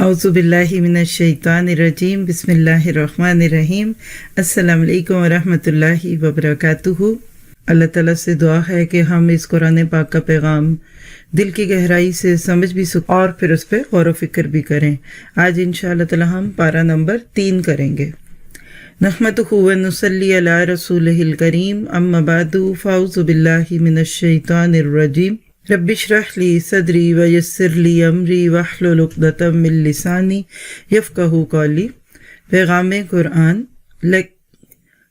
اعوذ باللہ من الشیطان الرجیم بسم اللہ الرحمن الرحیم السلام علیکم ورحمۃ اللہ وبرکاتہ۔ اللہ تعالیٰ سے دعا ہے کہ ہم اس قرآن پاک کا پیغام دل کی گہرائی سے سمجھ بھی سکیں اور پھر اس پہ غور و فکر بھی کریں۔ آج انشاءاللہ تعالیٰ ہم پارہ نمبر 3 کریں گے۔ نحمدہ ونصلی علی رسولہ الکریم، اما بعد فاعوذ باللہ من الشیطان الرجیم، رب اشرح لی صدری ویسر لی امری واحلل عقدۃ من لسانی یفقہوا قولی۔ پیغام قرآن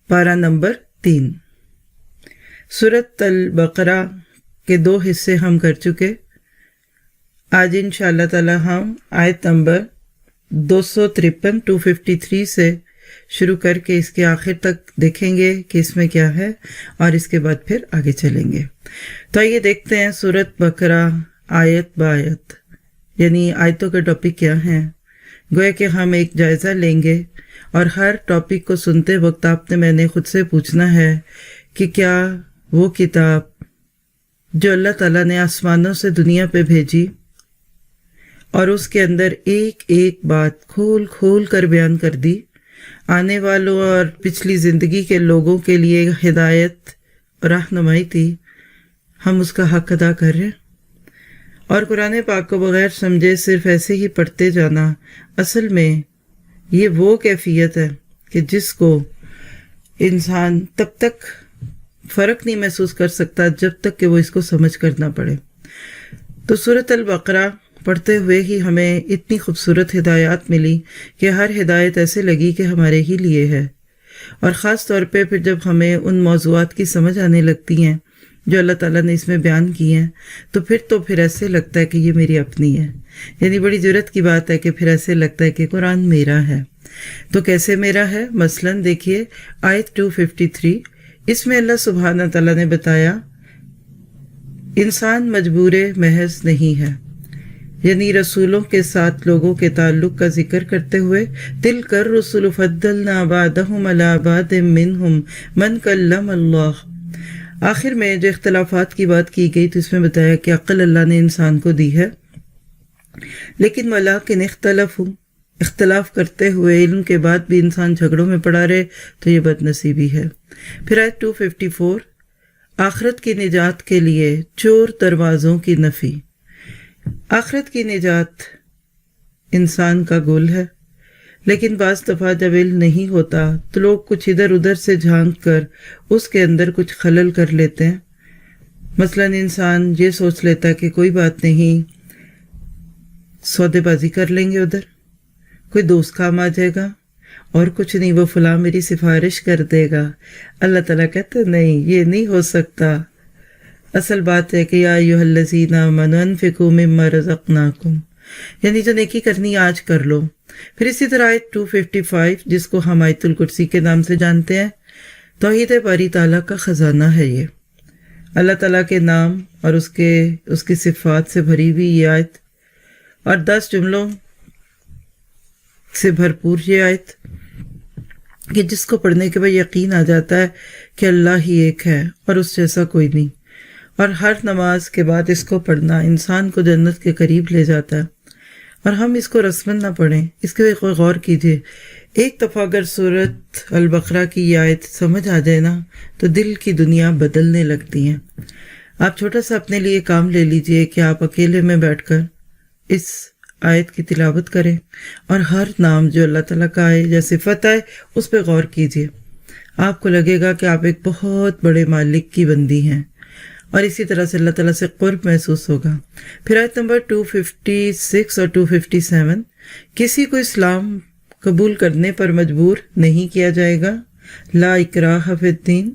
پارہ نمبر 3۔ سورۃ البقرہ کے 2 حصے ہم کر چکے۔ آج انشاءاللہ تعالی ہم آیت نمبر 253 سے شروع کر کے اس کے آخر تک دیکھیں گے کہ اس میں کیا ہے، اور اس کے بعد پھر آگے چلیں گے۔ تو آئیے دیکھتے ہیں سورۃ بقرہ آیت با آیت، یعنی آیتوں کے ٹاپک کیا ہیں۔ گویا کہ ہم ایک جائزہ لیں گے، اور ہر ٹاپک کو سنتے وقت آپ نے میں نے خود سے پوچھنا ہے کہ کیا وہ کتاب جو اللہ تعالیٰ نے آسمانوں سے دنیا پہ بھیجی اور اس کے اندر ایک ایک بات کھول کھول کر بیان کر دی، آنے والوں اور پچھلی زندگی کے لوگوں کے لیے ہدایت اور رہنمائی تھی، ہم اس کا حق ادا کر رہے ہیں؟ اور قرآن پاک کو بغیر سمجھے صرف ایسے ہی پڑھتے جانا، اصل میں یہ وہ کیفیت ہے کہ جس کو انسان تب تک فرق نہیں محسوس کر سکتا جب تک کہ وہ اس کو سمجھ کر نہ پڑھے۔ تو سورۃ البقرہ پڑھتے ہوئے ہی ہمیں اتنی خوبصورت ہدایات ملی کہ ہر ہدایت ایسے لگی کہ ہمارے ہی لیے ہے، اور خاص طور پہ پھر جب ہمیں ان موضوعات کی سمجھ آنے لگتی ہیں جو اللہ تعالیٰ نے اس میں بیان کی ہیں، تو پھر ایسے لگتا ہے کہ یہ میری اپنی ہے۔ یعنی بڑی جرت کی بات ہے کہ پھر ایسے لگتا ہے کہ قرآن میرا ہے۔ تو کیسے میرا ہے؟ مثلاً دیکھیے آیت 253، اس میں اللہ سبحانہ تعالیٰ نے بتایا انسان مجبور محض نہیں ہے، یعنی رسولوں کے ساتھ لوگوں کے تعلق کا ذکر کرتے ہوئے تلک الرسل فضلنا بعضهم علی بعض منہم من کلم اللہ، آخر میں جو اختلافات کی بات کی گئی تو اس میں بتایا کہ عقل اللہ نے انسان کو دی ہے، لیکن ولیکن اختلاف کرتے ہوئے علم کے بعد بھی انسان جھگڑوں میں پڑا رہے تو یہ بد نصیبی ہے۔ پھر آیت 254، آخرت کی نجات کے لیے چور دروازوں کی نفی۔ آخرت کی نجات انسان کا گول ہے، لیکن بعض دفعہ جب علم نہیں ہوتا تو لوگ کچھ ادھر ادھر سے جھانک کر اس کے اندر کچھ خلل کر لیتے ہیں۔ مثلاً انسان یہ سوچ لیتا کہ کوئی بات نہیں، سودے بازی کر لیں گے، ادھر کوئی دوست کام آ جائے گا، اور کچھ نہیں، وہ فلاں میری سفارش کر دے گا۔ اللہ تعالیٰ کہتے نہیں، یہ نہیں ہو سکتا۔ اصل بات ہے کہ یا ایھا الذین آمنوا انفقوا مما رزقناکم، یعنی جو نیکی کرنی آج کر لو۔ پھر اسی طرح آیت 255 جس کو ہم آیت الکرسی کے نام سے جانتے ہیں، توحید باری تعالیٰ کا خزانہ ہے یہ، اللہ تعالیٰ کے نام اور اس کی صفات سے بھری ہوئی یہ آیت، اور 10 جملوں سے بھرپور یہ آیت کہ جس کو پڑھنے کے بعد یقین آ جاتا ہے کہ اللہ ہی ایک ہے اور اس جیسا کوئی نہیں، اور ہر نماز کے بعد اس کو پڑھنا انسان کو جنت کے قریب لے جاتا ہے۔ اور ہم اس کو رسماً نہ پڑھیں، اس کے کوئی غور کیجئے۔ ایک دفعہ اگر سورۃ البقرہ کی یہ آیت سمجھ آ جائے نا تو دل کی دنیا بدلنے لگتی ہیں۔ آپ چھوٹا سا اپنے لیے کام لے لیجئے کہ آپ اکیلے میں بیٹھ کر اس آیت کی تلاوت کریں، اور ہر نام جو اللہ تعالیٰ کا آئے یا صفت آئے اس پہ غور کیجئے۔ آپ کو لگے گا کہ آپ ایک بہت بڑے مالک کی بندی ہیں، اور اسی طرح سے اللہ تعالیٰ سے قرب محسوس ہوگا۔ پھر آیت نمبر 256 اور 257، کسی کو اسلام قبول کرنے پر مجبور نہیں کیا جائے گا، لا اکراہ فی الدین،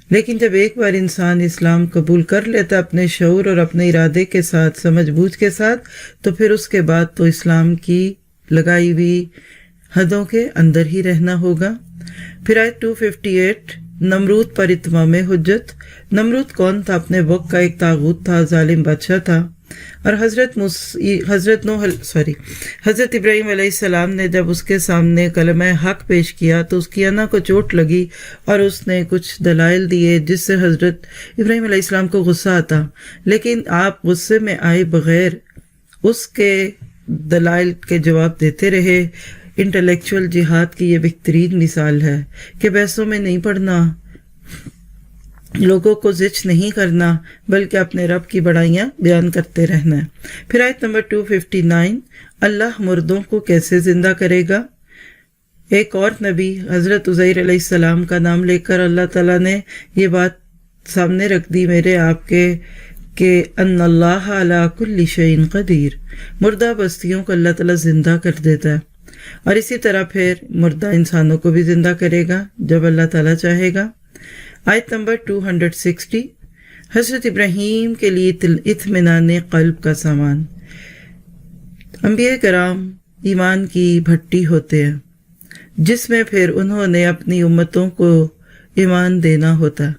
لیکن جب ایک بار انسان اسلام قبول کر لیتا اپنے شعور اور اپنے ارادے کے ساتھ، سمجھ بوجھ کے ساتھ، تو پھر اس کے بعد تو اسلام کی لگائی ہوئی حدوں کے اندر ہی رہنا ہوگا۔ پھر آیت 258، نمرود پر اتمام حجت۔ نمرود کون تھا؟ اپنے وقت کا ایک طاغوت تھا، ظالم بادشاہ تھا، اور حضرت ابراہیم علیہ السلام نے جب اس کے سامنے کلمہ حق پیش کیا تو اس کی انا کو چوٹ لگی، اور اس نے کچھ دلائل دیے جس سے حضرت ابراہیم علیہ السلام کو غصہ آتا، لیکن آپ غصے میں آئے بغیر اس کے دلائل کے جواب دیتے رہے۔ انٹلیکچول جہاد کی یہ بہترین مثال ہے کہ بحثوں میں نہیں پڑھنا، لوگوں کو زچ نہیں کرنا، بلکہ اپنے رب کی بڑائیاں بیان کرتے رہنا ہے۔ پھر آیت نمبر 259، اللہ مردوں کو کیسے زندہ کرے گا۔ ایک اور نبی حضرت عزیر علیہ السلام کا نام لے کر اللہ تعالیٰ نے یہ بات سامنے رکھ دی میرے آپ کے کہ ان اللہ علی کل شیء قدیر، مردہ بستیوں کو اللہ تعالیٰ زندہ کر دیتا ہے، اور اسی طرح پھر مردہ انسانوں کو بھی زندہ کرے گا جب اللہ تعالیٰ چاہے گا۔ آیت نمبر 260، حضرت ابراہیم کے لیے اطمینان قلب کا سامان۔ انبیاء کرام ایمان کی بھٹی ہوتے ہیں جس میں پھر انہوں نے اپنی امتوں کو ایمان دینا ہوتا۔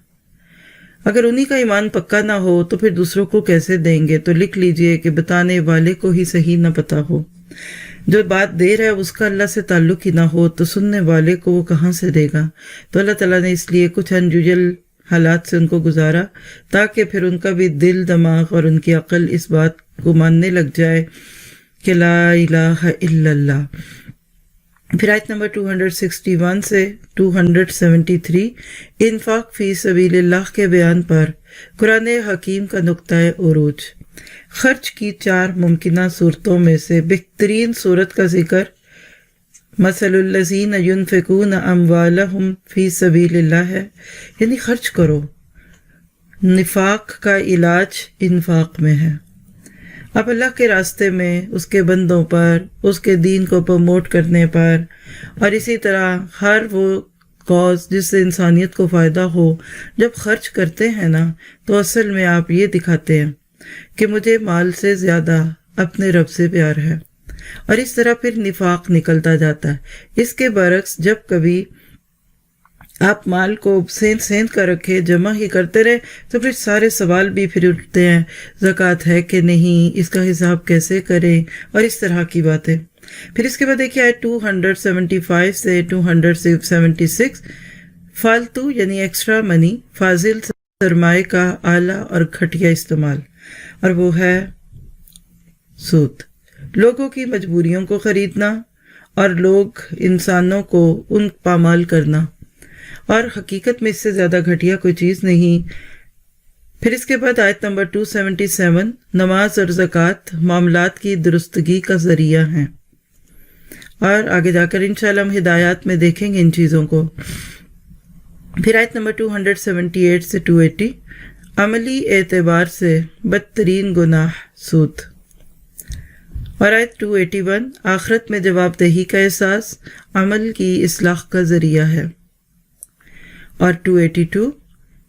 اگر انہی کا ایمان پکا نہ ہو تو پھر دوسروں کو کیسے دیں گے؟ تو لکھ لیجئے کہ بتانے والے کو ہی صحیح نہ پتا ہو، جو بات دے رہا ہے اس کا اللہ سے تعلق ہی نہ ہو تو سننے والے کو وہ کہاں سے دے گا؟ تو اللہ تعالیٰ نے اس لیے کچھ انجوجل حالات سے ان کو گزارا تاکہ پھر ان کا بھی دل، دماغ اور ان کی عقل اس بات کو ماننے لگ جائے کہ لا الہ الا اللہ۔ پھر آیت نمبر 261 سے 273 انفاق فی سبیل اللہ کے بیان پر قرآن حکیم کا نقطہ عروج۔ خرچ کی 4 ممکنہ صورتوں میں سے بہترین صورت کا ذکر مثل الذین ینفقون اموالہم فی سبیل اللہ ہے، یعنی خرچ کرو۔ نفاق کا علاج انفاق میں ہے۔ اب اللہ کے راستے میں اس کے بندوں پر، اس کے دین کو پروموٹ کرنے پر، اور اسی طرح ہر وہ کاز جس سے انسانیت کو فائدہ ہو، جب خرچ کرتے ہیں نا تو اصل میں آپ یہ دکھاتے ہیں کہ مجھے مال سے زیادہ اپنے رب سے پیار ہے، اور اس طرح پھر نفاق نکلتا جاتا ہے۔ اس کے برعکس جب کبھی آپ مال کو سیند کا رکھے، جمع ہی کرتے رہے، تو پھر سارے سوال بھی پھر اٹھتے ہیں، زکوٰۃ ہے کہ نہیں، اس کا حساب کیسے کریں، اور اس طرح کی باتیں۔ پھر اس کے بعد دیکھیے آیت 275 سے 276 فالتو یعنی ایکسٹرا منی، فاضل سرمایہ کا اعلیٰ اور گھٹیا استعمال، اور وہ ہے سود، لوگوں کی مجبوریوں کو خریدنا اور لوگ انسانوں کو ان پامال کرنا، اور حقیقت میں اس سے زیادہ گھٹیا کوئی چیز نہیں۔ پھر اس کے بعد آیت نمبر 277 نماز اور زکوٰۃ معاملات کی درستگی کا ذریعہ ہیں، اور آگے جا کر انشاءاللہ ہم ہدایات میں دیکھیں گے ان چیزوں کو۔ پھر آیت نمبر 278 سے 280 عملی اعتبار سے بدترین گناہ سود، اور آیت 281 آخرت میں جواب دہی کا احساس عمل کی اصلاح کا ذریعہ ہے، اور 282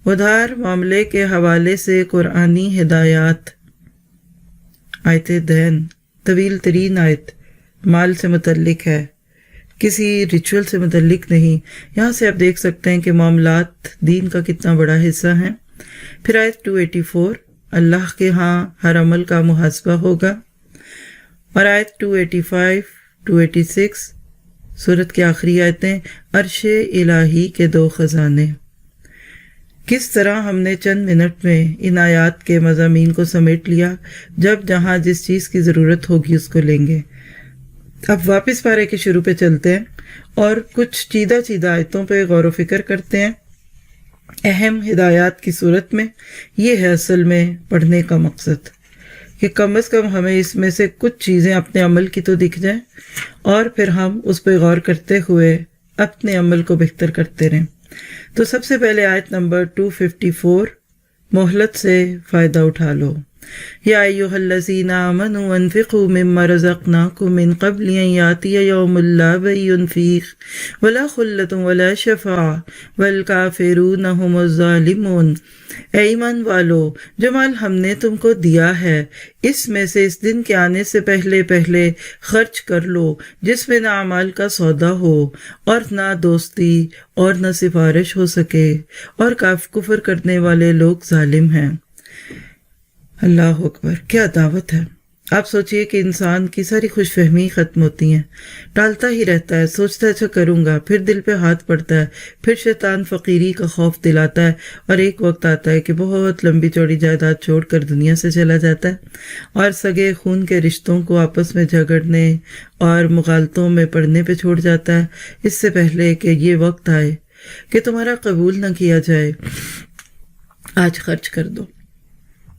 ادھار معاملے کے حوالے سے قرآنی ہدایات۔ آیت دین طویل ترین آیت، مال سے متعلق ہے، کسی ریچول سے متعلق نہیں۔ یہاں سے آپ دیکھ سکتے ہیں کہ معاملات دین کا کتنا بڑا حصہ ہیں۔ پھر آیت 284 اللہ کے ہاں ہر عمل کا محاسبہ ہوگا، اور آیت 285 286 سورت کی آخری آیتیں عرش الہی کے 2 خزانے۔ کس طرح ہم نے چند منٹ میں ان آیات کے مضامین کو سمیٹ لیا، جب جہاں جس چیز کی ضرورت ہوگی اس کو لیں گے۔ اب واپس پارے کے شروع پہ چلتے ہیں اور کچھ چیدہ آیتوں پہ غور و فکر کرتے ہیں اہم ہدایات کی صورت میں۔ یہ ہے اصل میں پڑھنے کا مقصد کہ کم از کم ہمیں اس میں سے کچھ چیزیں اپنے عمل کی تو دکھ جائیں، اور پھر ہم اس پہ غور کرتے ہوئے اپنے عمل کو بہتر کرتے رہیں۔ تو سب سے پہلے آیت نمبر 254 مہلت سے فائدہ اٹھا لو۔ یا ایھا الذین آمنوا انفقوا مما رزقناکم من قبل ان یاتی یوم لا بیع فیہ ولا خلۃ ولا شفاعۃ والکافرون ھم الظالمون۔ اے ایمان والو، جو مال ہم نے تم کو دیا ہے اس میں سے اس دن کے آنے سے پہلے پہلے خرچ کر لو، جس میں نہ اعمال کا سودا ہو اور نہ دوستی اور نہ سفارش ہو سکے، اور کفر کرنے والے لوگ ظالم ہیں۔ اللہ اکبر، کیا دعوت ہے! آپ سوچئے کہ انسان کی ساری خوش فہمی ختم ہوتی ہیں، ٹالتا ہی رہتا ہے، سوچتا ہے اچھا کروں گا، پھر دل پہ ہاتھ پڑتا ہے، پھر شیطان فقیری کا خوف دلاتا ہے، اور ایک وقت آتا ہے کہ بہت لمبی چوڑی جائیداد چھوڑ کر دنیا سے چلا جاتا ہے، اور سگے خون کے رشتوں کو آپس میں جھگڑنے اور مغالطوں میں پڑنے پہ چھوڑ جاتا ہے، اس سے پہلے کہ یہ وقت آئے کہ تمہارا قبول نہ کیا جائے، آج خرچ کر دو۔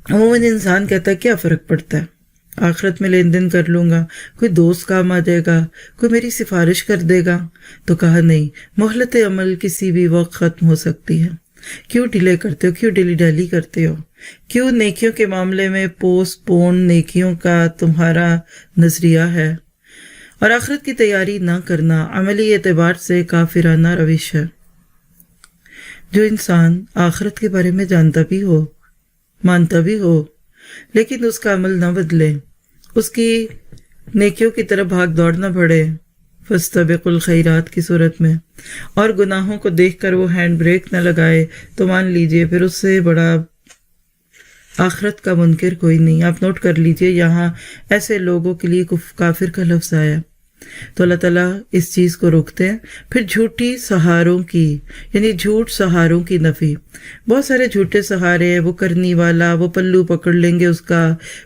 عموماً انسان کہتا ہے کیا فرق پڑتا ہے، آخرت میں لین دین کر لوں گا، کوئی دوست کام آ جائے گا، کوئی میری سفارش کر دے گا۔ تو کہا نہیں، مہلت عمل کسی بھی وقت ختم ہو سکتی ہے۔ کیوں ڈیلے کرتے ہو، کیوں ڈیلی ڈیلی کرتے ہو، کیوں نیکیوں کے معاملے میں پوسٹ پون نیکیوں کا تمہارا نظریہ ہے، اور آخرت کی تیاری نہ کرنا عملی اعتبار سے کافرانہ روش ہے۔ جو انسان آخرت کے بارے میں جانتا بھی ہو، مانتا بھی ہو، لیکن اس کا عمل نہ بدلے، اس کی نیکیوں کی طرف بھاگ دوڑ نہ بڑھے فاستبقوا الخیرات کی صورت میں، اور گناہوں کو دیکھ کر وہ ہینڈ بریک نہ لگائے، تو مان لیجئے پھر اس سے بڑا آخرت کا منکر کوئی نہیں۔ آپ نوٹ کر لیجئے یہاں ایسے لوگوں کے لیے کافر کا لفظ آیا، تو اللہ تعالیٰ اس چیز کو روکتے ہیں۔ پھر جھوٹی سہاروں کی، یعنی جھوٹ سہاروں کی نفی، بہت سارے جھوٹے سہارے ہیں، وہ کرنی والا، وہ پلو پکڑ لیں گے اس کا،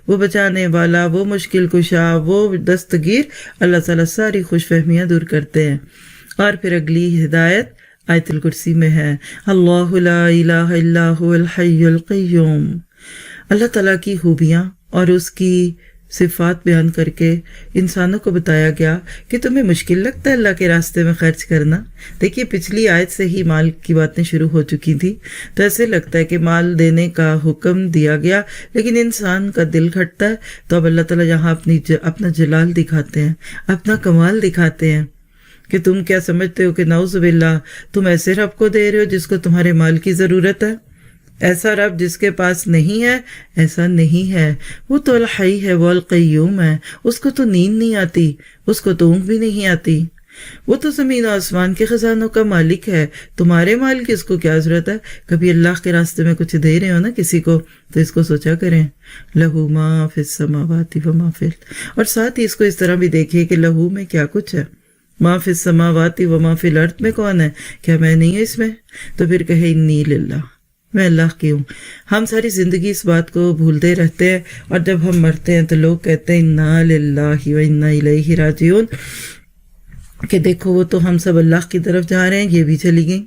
وہ بچانے والا، وہ مشکل کشا، وہ دستگیر، اللہ تعالیٰ ساری خوش فہمیاں دور کرتے ہیں۔ اور پھر اگلی ہدایت آیت الکرسی میں ہے، اللہ لا الہ الا هو الحی القیوم۔ اللہ تعالیٰ کی خوبیاں اور اس کی صفات بیان کر کے انسانوں کو بتایا گیا کہ تمہیں مشکل لگتا ہے اللہ کے راستے میں خرچ کرنا۔ دیکھیے پچھلی آیت سے ہی مال کی باتیں شروع ہو چکی تھی، تو ایسے لگتا ہے کہ مال دینے کا حکم دیا گیا، لیکن انسان کا دل کھٹتا ہے، تو اب اللہ تعالیٰ یہاں اپنا جلال دکھاتے ہیں، اپنا کمال دکھاتے ہیں کہ تم کیا سمجھتے ہو کہ نعوذ باللہ تم ایسے رب کو دے رہے ہو جس کو تمہارے مال کی ضرورت ہے، ایسا رب جس کے پاس نہیں ہے، ایسا نہیں ہے۔ وہ تو الحی ہے، وہ القیوم ہے، اس کو تو نیند نہیں آتی، اس کو تو اونگ بھی نہیں آتی، وہ تو زمین و آسمان کے خزانوں کا مالک ہے، تمہارے مال کی اس کو کیا ضرورت ہے؟ کبھی اللہ کے راستے میں کچھ دے رہے ہو نا کسی کو، تو اس کو سوچا کریں، لہو ما فی السماوات و ما فی اور ساتھ ہی اس کو اس طرح بھی دیکھیے کہ لہو میں کیا کچھ ہے، ما فی السماوات و ما فی الارض میں کون ہے؟ کیا میں نہیں ہوں اس میں؟ تو پھر کہے انی للہ، میں اللہ کی ہوں۔ ہم ساری زندگی اس بات کو بھولتے رہتے ہیں، اور جب ہم مرتے ہیں تو لوگ کہتے ہیں انا للہ و انا الیہ راجعون، کہ دیکھو وہ تو ہم سب اللہ کی طرف جا رہے ہیں، یہ بھی چلی گئیں۔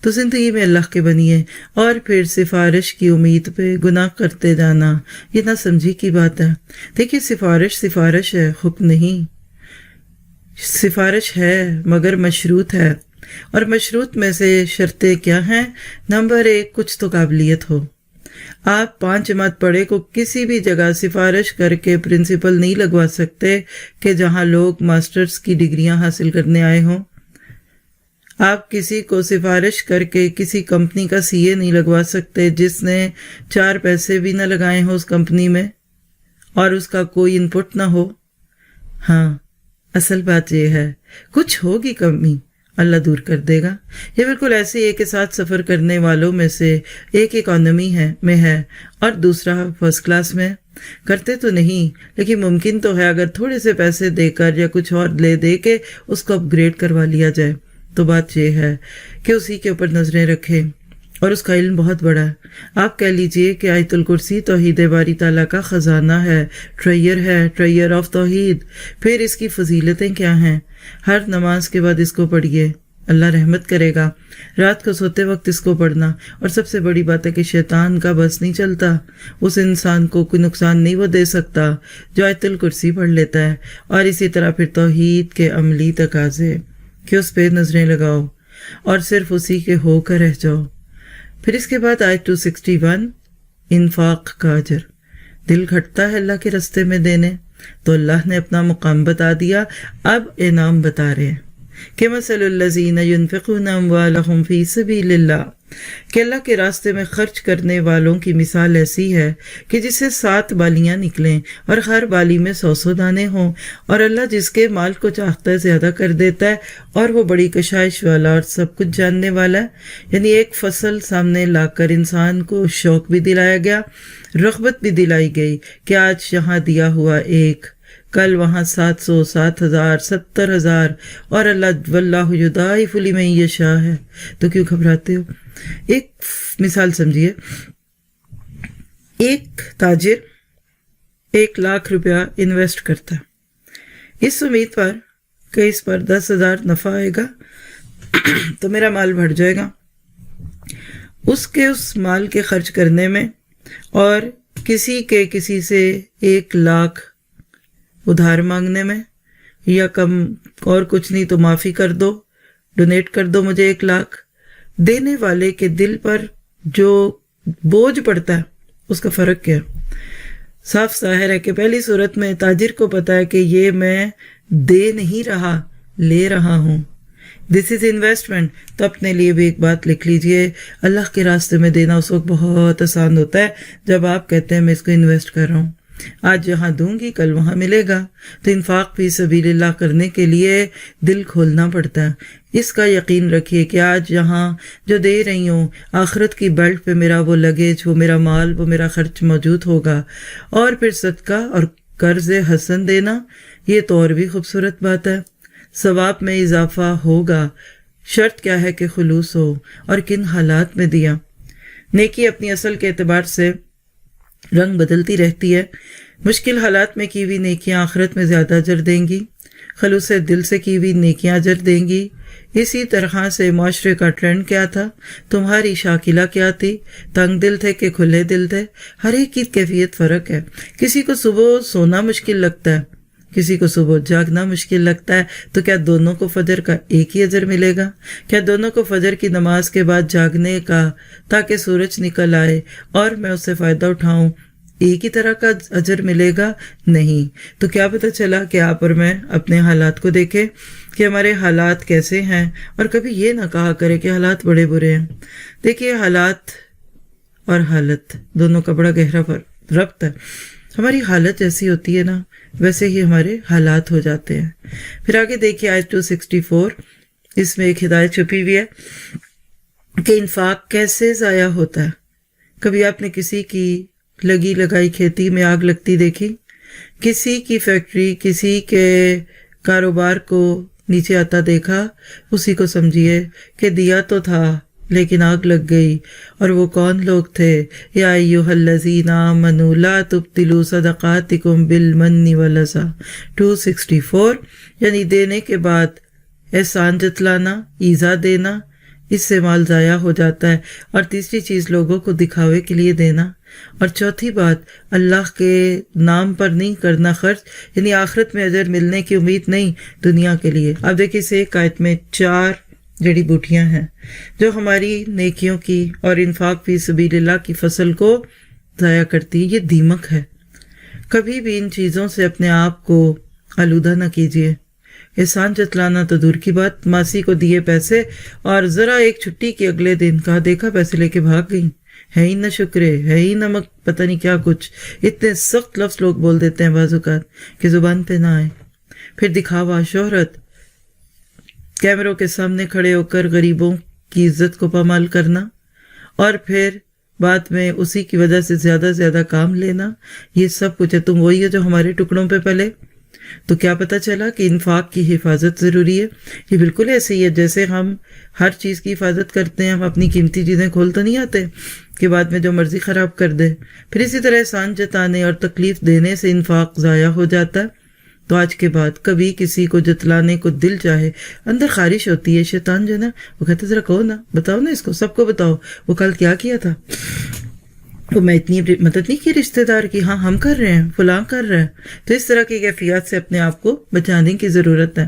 تو زندگی میں اللہ کے بنیے، اور پھر سفارش کی امید پہ گناہ کرتے جانا، یہ نہ سمجھی کی بات ہے۔ دیکھیے سفارش ہے، حکم نہیں۔ سفارش ہے مگر مشروط ہے، اور مشروط میں سے شرطیں کیا ہیں؟ نمبر 1، کچھ تو قابلیت ہو۔ آپ 5 جماعت پڑھے کو کسی بھی جگہ سفارش کر کے پرنسپل نہیں لگوا سکتے کہ جہاں لوگ ماسٹرز کی ڈگریاں حاصل کرنے آئے ہوں۔ آپ کسی کو سفارش کر کے کسی کمپنی کا CA نہیں لگوا سکتے جس نے 4 پیسے بھی نہ لگائے ہوں اس کمپنی میں، اور اس کا کوئی انپٹ نہ ہو۔ ہاں، اصل بات یہ ہے کچھ ہوگی کمی، اللہ دور کر دے گا۔ یہ بالکل ایسے ایک کے ساتھ سفر کرنے والوں میں سے ایک اکانومی میں ہے اور دوسرا فرسٹ کلاس میں، کرتے تو نہیں لیکن ممکن تو ہے اگر تھوڑے سے پیسے دے کر یا کچھ اور دے کے اس کو اپ گریڈ کروا لیا جائے۔ تو بات یہ ہے کہ اسی کے اوپر نظریں رکھیں، اور اس کا علم بہت بڑا ہے۔ آپ کہہ لیجئے کہ آیت الکرسی توحید باری تعالیٰ کا خزانہ ہے، ٹریئر آف توحید۔ پھر اس کی فضیلتیں کیا ہیں؟ ہر نماز کے بعد اس کو پڑھیے، اللہ رحمت کرے گا۔ رات کو سوتے وقت اس کو پڑھنا، اور سب سے بڑی بات ہے کہ شیطان کا بس نہیں چلتا، اس انسان کو کوئی نقصان نہیں وہ دے سکتا جو آیت الکرسی پڑھ لیتا ہے۔ اور اسی طرح پھر توحید کے عملی تقاضے کہ اس پہ نظریں لگاؤ اور صرف اسی کے ہو کر رہ جاؤ۔ پھر اس کے بعد آیت 261، انفاق کا اجر۔ دل گھٹتا ہے اللہ کے راستے میں دینے، تو اللہ نے اپنا مقام بتا دیا، اب انعام بتا رہے ہیں۔ کمثل الذین ینفقون اموالہم فی سبیل اللہ، کہ اللہ کے راستے میں خرچ کرنے والوں کی مثال ایسی ہے کہ جسے 7 بالیاں نکلیں اور ہر بالی میں 100 دانے ہوں، اور اللہ جس کے مال کو چاہتا ہے زیادہ کر دیتا ہے، اور وہ بڑی کشائش والا اور سب کچھ جاننے والا ہے۔ یعنی ایک فصل سامنے لا کر انسان کو شوق بھی دلایا گیا، رغبت بھی دلائی گئی کہ آج یہاں دیا ہوا ایک، کل وہاں 700، 7,000، 70,000، اور اللہ واللہ یضاعف لمن یشاء ہے، تو کیوں گھبراتے ہو؟ ایک مثال سمجھیے، ایک تاجر 1 لاکھ روپیہ انویسٹ کرتا ہے اس امید پر کہ اس پر 10,000 نفع آئے گا تو میرا مال بڑھ جائے گا۔ اس مال کے خرچ کرنے میں اور کسی سے 1 لاکھ ادھار مانگنے میں، یا کم اور کچھ نہیں تو معافی کر دو، ڈونیٹ کر دو مجھے 1 لاکھ، دینے والے کے دل پر جو بوجھ پڑتا ہے اس کا فرق کیا؟ صاف ظاہر ہے کہ پہلی صورت میں تاجر کو پتا ہے کہ یہ میں دے نہیں رہا، لے رہا ہوں، دس از انویسٹمنٹ۔ تو اپنے لیے بھی ایک بات لکھ لیجئے، اللہ کے راستے میں دینا اس وقت بہت آسان ہوتا ہے جب آپ کہتے ہیں میں اس کو انویسٹ کر رہا ہوں، آج جہاں دوں گی کل وہاں ملے گا۔ تو انفاق فی سبیل اللہ کرنے کے لیے دل کھولنا پڑتا ہے۔ اس کا یقین رکھیے کہ آج یہاں جو دے رہی ہوں، آخرت کی بیلٹ پہ میرا وہ لگیج، وہ میرا مال، وہ میرا خرچ موجود ہوگا۔ اور پھر صدقہ اور قرض حسن دینا، یہ تو اور بھی خوبصورت بات ہے، ثواب میں اضافہ ہوگا۔ شرط کیا ہے کہ خلوص ہو، اور کن حالات میں دیا۔ نیکی اپنی اصل کے اعتبار سے رنگ بدلتی رہتی ہے۔ مشکل حالات میں کی ہوئی نیکیاں آخرت میں زیادہ اجر دیں گی، خلوص دل سے کی ہوئی نیکیاں اجر دیں گی۔ اسی طرح سے معاشرے کا ٹرینڈ کیا تھا، تمہاری شاکلہ کیا تھی، تنگ دل تھے کہ کھلے دل تھے، ہر ایک کی کیفیت فرق ہے۔ کسی کو صبح سونا مشکل لگتا ہے، کسی کو صبح جاگنا مشکل لگتا ہے، تو کیا دونوں کو فجر کا ایک ہی اجر ملے گا؟ کیا دونوں کو فجر کی نماز کے بعد جاگنے کا تاکہ سورج نکل آئے اور میں اس سے فائدہ اٹھاؤں ایک ہی طرح کا اجر ملے گا؟ نہیں۔ تو کیا پتہ چلا کہ آپ اور میں اپنے حالات کو دیکھیں کہ ہمارے حالات کیسے ہیں، اور کبھی یہ نہ کہا کرے کہ حالات بڑے برے ہیں۔ دیکھیے، حالات اور حالت دونوں کا بڑا گہرا ربط ہے۔ ہماری حالت جیسی ہوتی ہے نا، ویسے ہی ہمارے حالات ہو جاتے ہیں۔ پھر آگے دیکھیے آیت 264، اس میں ایک ہدایت چھپی ہوئی ہے کہ انفاق کیسے ضائع ہوتا ہے۔ کبھی آپ نے کسی کی لگی لگائی کھیتی میں آگ لگتی دیکھی؟ کسی کی فیکٹری، کسی کے کاروبار کو نیچے آتا دیکھا؟ اسی کو سمجھیے کہ دیا تو تھا لیکن آگ لگ گئی۔ اور وہ کون لوگ تھے؟ یا ایھا الذین آمنوا لا تبطلوا صدقاتکم بالمن والأذى 264، یعنی دینے کے بعد احسان جتلانا، ایذا دینا، اس سے مال ضائع ہو جاتا ہے۔ اور تیسری چیز لوگوں کو دکھاوے کے لیے دینا، اور چوتھی بات اللہ کے نام پر نہیں کرنا خرچ، یعنی آخرت میں اجر ملنے کی امید نہیں، دنیا کے لیے۔ اب دیکھیں اس ایک آیت میں 4 جڑی بوٹیاں ہیں جو ہماری نیکیوں کی اور انفاق فی سبیل اللہ کی فصل کو ضائع کرتی ہیں۔ یہ دیمک ہے۔ کبھی بھی ان چیزوں سے اپنے آپ کو آلودہ نہ کیجیے۔ احسان جتلانا تو دور کی بات، ماسی کو دیے پیسے اور ذرا ایک چھٹی کی اگلے دن کہا دیکھا پیسے لے کے بھاگ گئی، ہے ہی نہ شکرے، ہے ہی نمک، پتہ نہیں کیا کچھ، اتنے سخت لفظ لوگ بول دیتے ہیں بعض اوقات کہ زبان پہ نہ آئے۔ پھر دکھاوا، شہرت، کیمروں کے سامنے کھڑے ہو کر غریبوں کی عزت کو پامال کرنا، اور پھر بعد میں اسی کی وجہ سے زیادہ کام لینا، یہ سب کچھ ہے۔ تم وہی ہے جو ہمارے ٹکڑوں پہ پلے۔ تو کیا پتہ چلا کہ انفاق کی حفاظت ضروری ہے۔ یہ بالکل ایسے ہی ہے جیسے ہم ہر چیز کی حفاظت کرتے ہیں، ہم اپنی قیمتی چیزیں کھول تو نہیں آتے کہ بعد میں جو مرضی خراب کر دے۔ پھر اسی طرح احسان جتانے اور تکلیف دینے سے انفاق ضائع ہو جاتا ہے۔ تو آج کے بعد کبھی کسی کو جتلانے کو دل چاہے، اندر خارش ہوتی ہے، شیطان جو ہے نا وہ کہتے ذرا کہو نا، بتاؤ نا اس کو، سب کو بتاؤ وہ کل کیا کیا تھا، وہ میں اتنی مدد نہیں کی رشتہ دار کی، ہاں ہم کر رہے ہیں، فلاں کر رہا ہے۔ تو اس طرح کی کیفیات سے اپنے آپ کو بچانے کی ضرورت ہے۔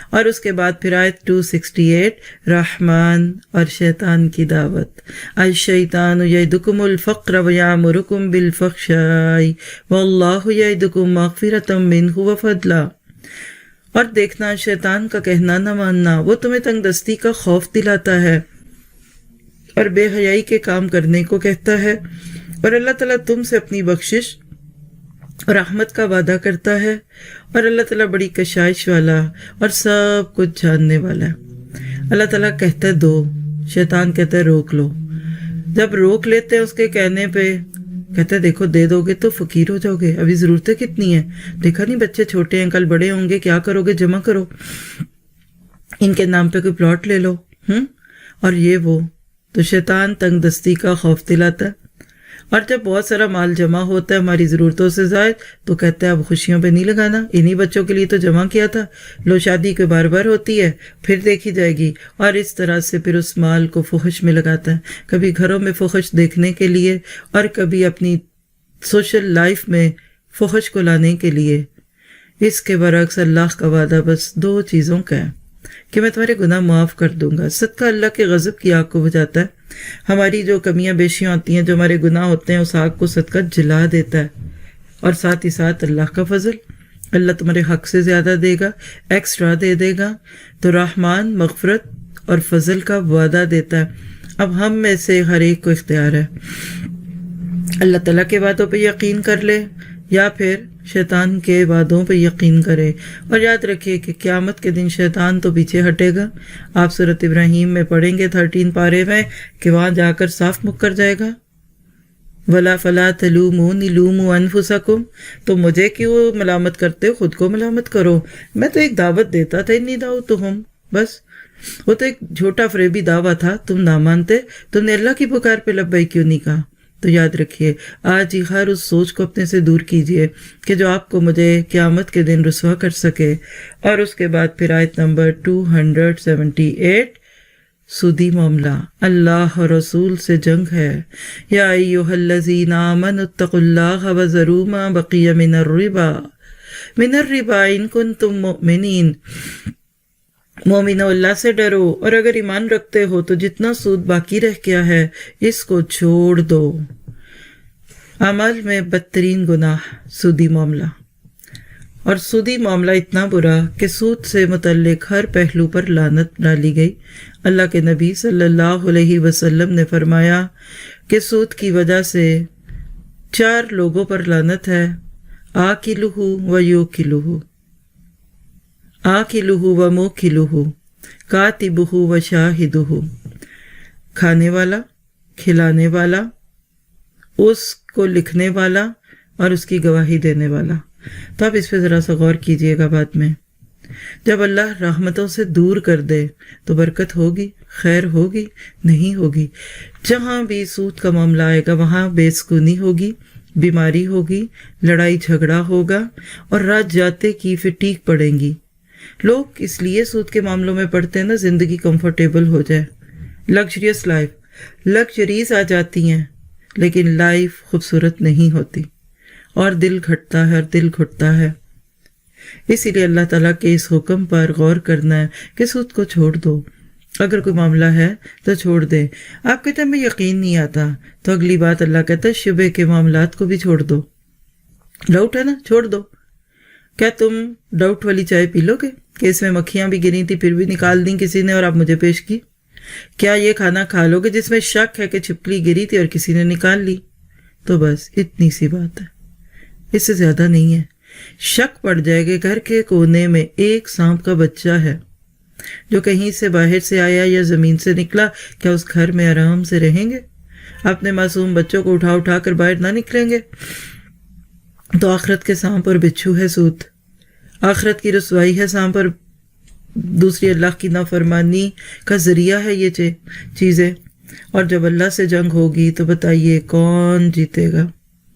اور اس کے بعد پھر آیت 268، رحمان اور شیطان کی دعوت۔ الشیطان یعدکم الفقر ویامرکم بالفحشاء واللہ یعدکم مغفرۃ منہ وفضلا اور دیکھنا شیطان کا کہنا نہ ماننا، وہ تمہیں تنگ دستی کا خوف دلاتا ہے اور بے حیائی کے کام کرنے کو کہتا ہے، اور اللہ تعالیٰ تم سے اپنی بخشش اور رحمت کا وعدہ کرتا ہے، اور اللہ تعالیٰ بڑی کشائش والا اور سب کچھ جاننے والا ہے۔ اللہ تعالیٰ کہتا ہے دو، شیطان کہتا ہے روک لو۔ جب روک لیتے ہیں اس کے کہنے پہ، کہتا ہے دیکھو دے دو گے تو فقیر ہو جاؤ گے، ابھی ضرورتیں کتنی ہیں، دیکھا نہیں بچے چھوٹے ہیں، کل بڑے ہوں گے، کیا کرو گے، جمع کرو، ان کے نام پہ کوئی پلاٹ لے لو، اور یہ وہ۔ تو شیطان تنگ دستی کا خوف دلاتا ہے، اور جب بہت سارا مال جمع ہوتا ہے ہماری ضرورتوں سے زائد تو کہتا ہے اب خوشیوں پہ نہیں لگانا، انہی بچوں کے لیے تو جمع کیا تھا، لو شادی کوئی بار بار ہوتی ہے پھر دیکھی جائے گی، اور اس طرح سے پھر اس مال کو فحش میں لگاتا ہے، کبھی گھروں میں فحش دیکھنے کے لیے اور کبھی اپنی سوشل لائف میں فحش کو لانے کے لیے۔ اس کے برعکس اللہ کا وعدہ بس دو چیزوں کا ہے کہ میں تمہارے گناہ معاف کر دوں گا۔ صدقہ اللہ کے غضب کی آگ کو بجھاتا ہے، ہماری جو کمیاں بیشیاں ہوتی ہیں، جو ہمارے گناہ ہوتے ہیں، اس آگ کو صدقہ جلا دیتا ہے، اور ساتھ ہی ساتھ اللہ کا فضل، اللہ تمہارے حق سے زیادہ دے گا، ایکسٹرا دے دے گا۔ تو رحمان مغفرت اور فضل کا وعدہ دیتا ہے۔ اب ہم میں سے ہر ایک کو اختیار ہے، اللہ تعالیٰ کے وعدوں پہ یقین کر لے یا پھر شیطان کے وعدوں پہ یقین کرے، اور یاد رکھیے کہ قیامت کے دن شیطان تو پیچھے ہٹے گا۔ آپ سورۃ ابراہیم میں پڑھیں گے 13 پارے میں کہ وہاں جا کر صاف مکر جائے گا، وَلَا فَلَا تَلُومُونِ لُومُوا أَنفُسَكُمْ، تو مجھے کیوں ملامت کرتے ہو، خود کو ملامت کرو، میں تو ایک دعوت دیتا تھا، انی دعوتہم، بس وہ تو ایک جھوٹا فریبی دعویٰ تھا، تم نہ مانتے، تم نے اللہ کی پکار پہ لبیک کیوں نہیں کہا۔ تو یاد رکھیے آج ہی ہر اس سوچ کو اپنے سے دور کیجئے کہ جو آپ کو مجھے قیامت کے دن رسوا کر سکے۔ اور اس کے بعد پھر آیت نمبر 278، سودی معاملہ، اللہ اور رسول سے جنگ ہے۔ یا ایھا الذین آمنوا اتقوا اللہ وذروا ما بقی من الربا ان کنتم مؤمنین، مومنو اللہ سے ڈرو، اور اگر ایمان رکھتے ہو تو جتنا سود باقی رہ گیا ہے اس کو چھوڑ دو۔ عمل میں بدترین گناہ سودی معاملہ، اور سودی معاملہ اتنا برا کہ سود سے متعلق ہر پہلو پر لعنت ڈالی گئی۔ اللہ کے نبی صلی اللہ علیہ وسلم نے فرمایا کہ سود کی وجہ سے 4 لوگوں پر لعنت ہے، آکلہ و یوکلہ، آکلہ و موکلہ، کاتبہ و شاہدہ، کھانے والا، کھلانے والا، اس کو لکھنے والا اور اس کی گواہی دینے والا۔ تو آپ اس پہ ذرا سا غور کیجئے گا بعد میں۔ جب اللہ رحمتوں سے دور کر دے تو برکت ہوگی، خیر ہوگی، نہیں ہوگی۔ جہاں بھی سود کا معاملہ آئے گا وہاں بے سکونی ہوگی، بیماری ہوگی، لڑائی جھگڑا ہوگا، اور رات جاتے کی پھر ٹیک پڑیں گی۔ لوگ اس لیے سود کے معاملوں میں پڑتے ہیں نا، زندگی کمفرٹیبل ہو جائے، لگژریس لائف، لگژریز آ جاتی ہیں لیکن لائف خوبصورت نہیں ہوتی، اور دل گھٹتا ہے اور دل گھٹتا ہے۔ اسی لیے اللہ تعالیٰ کے اس حکم پر غور کرنا ہے کہ سود کو چھوڑ دو، اگر کوئی معاملہ ہے تو چھوڑ دے۔ آپ کہتے ہیں میں یقین نہیں آتا، تو اگلی بات اللہ کہتا ہے شبہ کے معاملات کو بھی چھوڑ دو۔ ڈاؤٹ ہے نا، چھوڑ دو۔ کیا تم ڈاؤٹ والی چائے پی لو گے کہ اس میں مکھیاں بھی گری تھی پھر بھی نکال دیں کسی نے اور آپ مجھے پیش کی؟ کیا یہ کھانا کھا لو گے جس میں شک ہے کہ چھپکلی گری تھی اور کسی نے نکال لی؟ تو بس اتنی سی بات ہے، اس سے زیادہ نہیں ہے۔ شک پڑ جائے گا گھر کے کونے میں ایک سانپ کا بچہ ہے جو کہیں سے باہر سے آیا یا زمین سے نکلا، کیا اس گھر میں آرام سے رہیں گے؟ اپنے معصوم بچوں کو اٹھا اٹھا کر باہر نہ نکلیں گے؟ تو آخرت کے سانپ اور بچھو ہے سود، آخرت کی رسوائی ہے سانپ اور دوسری اللہ کی نافرمانی کا ذریعہ ہے یہ چیزیں۔ اور جب اللہ سے جنگ ہوگی تو بتائیے کون جیتے گا؟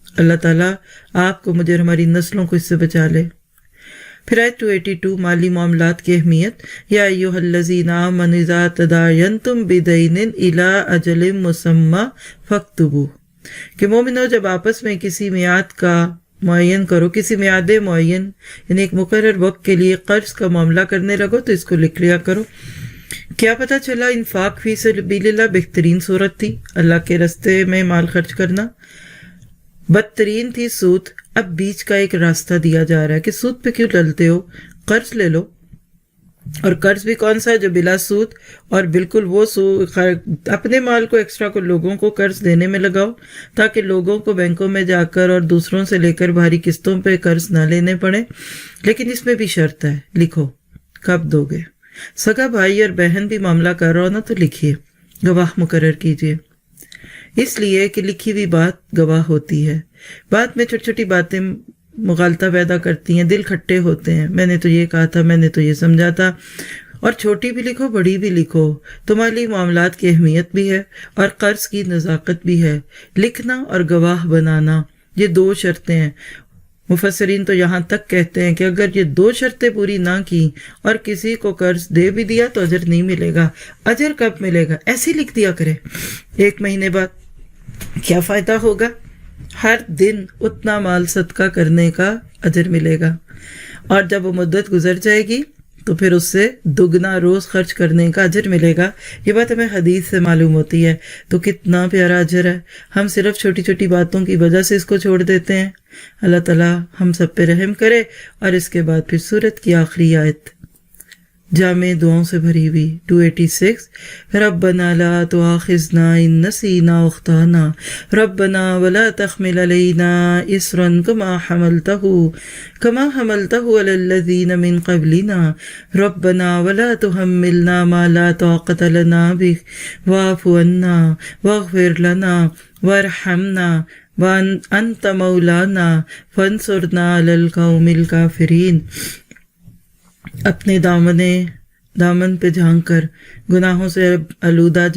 اللہ تعالیٰ آپ کو، مجھے اور ہماری نسلوں کو اس سے بچا لے۔ پھر آیت 282 مالی معاملات کی اہمیت، یا ایھا الذین آمنوا اذا تداینتم بدین الی اجل مسمی فاکتبوہ، کہ مومنو جب آپس میں کسی میعاد کا معین کرو، کسی میعاد معین یعنی ایک مقرر وقت کے لیے قرض کا معاملہ کرنے لگو تو اس کو لکھ لیا کرو۔ کیا پتہ چلا انفاق فی سبیل اللہ بہترین صورت تھی، اللہ کے راستے میں مال خرچ کرنا، بدترین تھی سود۔ اب بیچ کا ایک راستہ دیا جا رہا ہے کہ سود پہ کیوں ڈلتے ہو، قرض لے لو، اور قرض بھی کون سا ہے؟ جو بلا سود، اور بالکل وہ اپنے مال کو ایکسٹرا کو لوگوں کو قرض دینے میں لگاؤ، تاکہ لوگوں کو بینکوں میں جا کر اور دوسروں سے لے کر بھاری قسطوں پہ قرض نہ لینے پڑے۔ لیکن اس میں بھی شرط ہے، لکھو کب دو گے۔ سگا بھائی اور بہن بھی معاملہ کر رہا ہو نا تو لکھیے، گواہ مقرر کیجیے، اس لیے کہ لکھی ہوئی بات گواہ ہوتی ہے۔ بعد میں چھوٹی چھوٹی باتیں مغالطہ پیدا کرتی ہیں، دل کھٹے ہوتے ہیں، میں نے تو یہ کہا تھا، میں نے تو یہ سمجھا تھا۔ اور چھوٹی بھی لکھو بڑی بھی لکھو، تمہاری معاملات کی اہمیت بھی ہے اور قرض کی نزاکت بھی ہے۔ لکھنا اور گواہ بنانا، یہ دو شرطیں ہیں۔ مفسرین تو یہاں تک کہتے ہیں کہ اگر یہ دو شرطیں پوری نہ کی اور کسی کو قرض دے بھی دیا تو اجر نہیں ملے گا۔ اجر کب ملے گا؟ ایسے لکھ دیا کرے 1 مہینے بعد، کیا فائدہ ہوگا؟ ہر دن اتنا مال صدقہ کرنے کا اجر ملے گا، اور جب وہ مدت گزر جائے گی تو پھر اس سے دگنا روز خرچ کرنے کا اجر ملے گا۔ یہ بات ہمیں حدیث سے معلوم ہوتی ہے، تو کتنا پیارا اجر ہے۔ ہم صرف چھوٹی چھوٹی باتوں کی وجہ سے اس کو چھوڑ دیتے ہیں۔ اللہ تعالیٰ ہم سب پہ رحم کرے۔ اور اس کے بعد پھر سورت کی آخری آیت جامع دعاؤں سے بھری ہوئی 286، ربنا لا تؤاخذنا ان نسینا واخطانا ربنا ولا تحمل علینا اصرا كما حملته على الذین من قبلنا ربنا ولا تحملنا ما لا طاقة لنا به واعف عنا واغفر لنا وارحمنا وانت مولانا فانصرنا على القوم الكافرین۔ اپنے دامن پہ جھانک کر، گناہوں سے آلودہ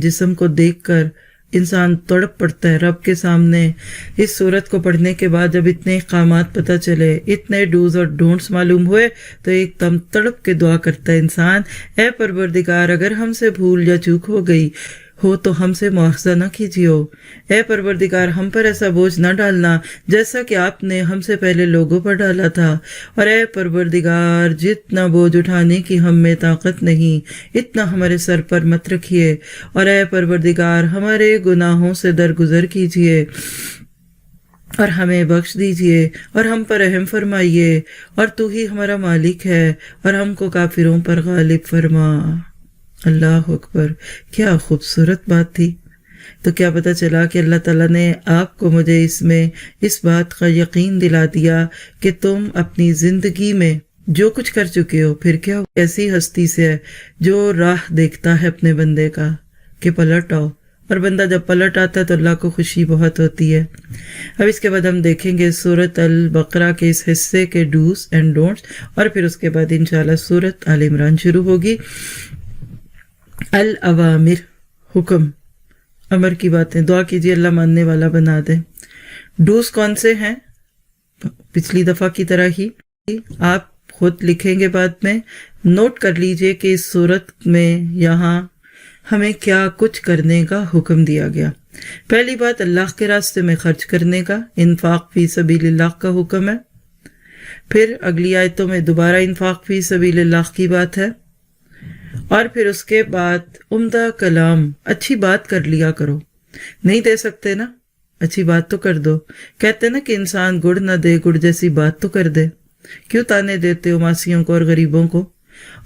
جسم کو دیکھ کر انسان تڑپ پڑتا ہے رب کے سامنے۔ اس صورت کو پڑھنے کے بعد جب اتنے احکامات پتہ چلے، اتنے ڈوز اور ڈونٹس معلوم ہوئے، تو ایک دم تڑپ کے دعا کرتا ہے انسان، اے پروردگار اگر ہم سے بھول یا چوک ہو گئی ہو تو ہم سے مواخذہ نہ کیجیو۔ اے پروردگار ہم پر ایسا بوجھ نہ ڈالنا جیسا کہ آپ نے ہم سے پہلے لوگوں پر ڈالا تھا، اور اے پروردگار جتنا بوجھ اٹھانے کی ہم میں طاقت نہیں اتنا ہمارے سر پر مت رکھیے، اور اے پروردگار ہمارے گناہوں سے درگزر کیجیے اور ہمیں بخش دیجیے اور ہم پر رحم فرمائیے، اور تو ہی ہمارا مالک ہے اور ہم کو کافروں پر غالب فرما۔ اللہ اکبر، کیا خوبصورت بات تھی۔ تو کیا پتہ چلا کہ اللہ تعالیٰ نے آپ کو مجھے اس میں اس بات کا یقین دلا دیا کہ تم اپنی زندگی میں جو کچھ کر چکے ہو، پھر کیا ایسی ہستی سے ہے جو راہ دیکھتا ہے اپنے بندے کا کہ پلٹ آؤ، اور بندہ جب پلٹ آتا ہے تو اللہ کو خوشی بہت ہوتی ہے۔ اب اس کے بعد ہم دیکھیں گے سورۃ البقرہ کے اس حصے کے ڈوز اینڈ ڈونٹس، اور پھر اس کے بعد انشاءاللہ سورۃ آل عمران شروع ہوگی۔ الاوامر، حکم، امر کی باتیں، دعا کیجیے اللہ ماننے والا بنا دے۔ ڈوز کون سے ہیں؟ پچھلی دفعہ کی طرح ہی آپ خود لکھیں گے، بعد میں نوٹ کر لیجئے کہ اس صورت میں یہاں ہمیں کیا کچھ کرنے کا حکم دیا گیا۔ پہلی بات اللہ کے راستے میں خرچ کرنے کا، انفاق فی سبیل اللہ کا حکم ہے۔ پھر اگلی آیتوں میں دوبارہ انفاق فی سبیل اللہ کی بات ہے، اور پھر اس کے بعد عمدہ کلام، اچھی بات کر لیا کرو۔ نہیں دے سکتے نا، اچھی بات تو کر دو۔ کہتے نا کہ انسان گڑ نہ دے گڑ جیسی بات تو کر دے، کیوں تانے دیتے ہو ماسیوں کو اور غریبوں کو۔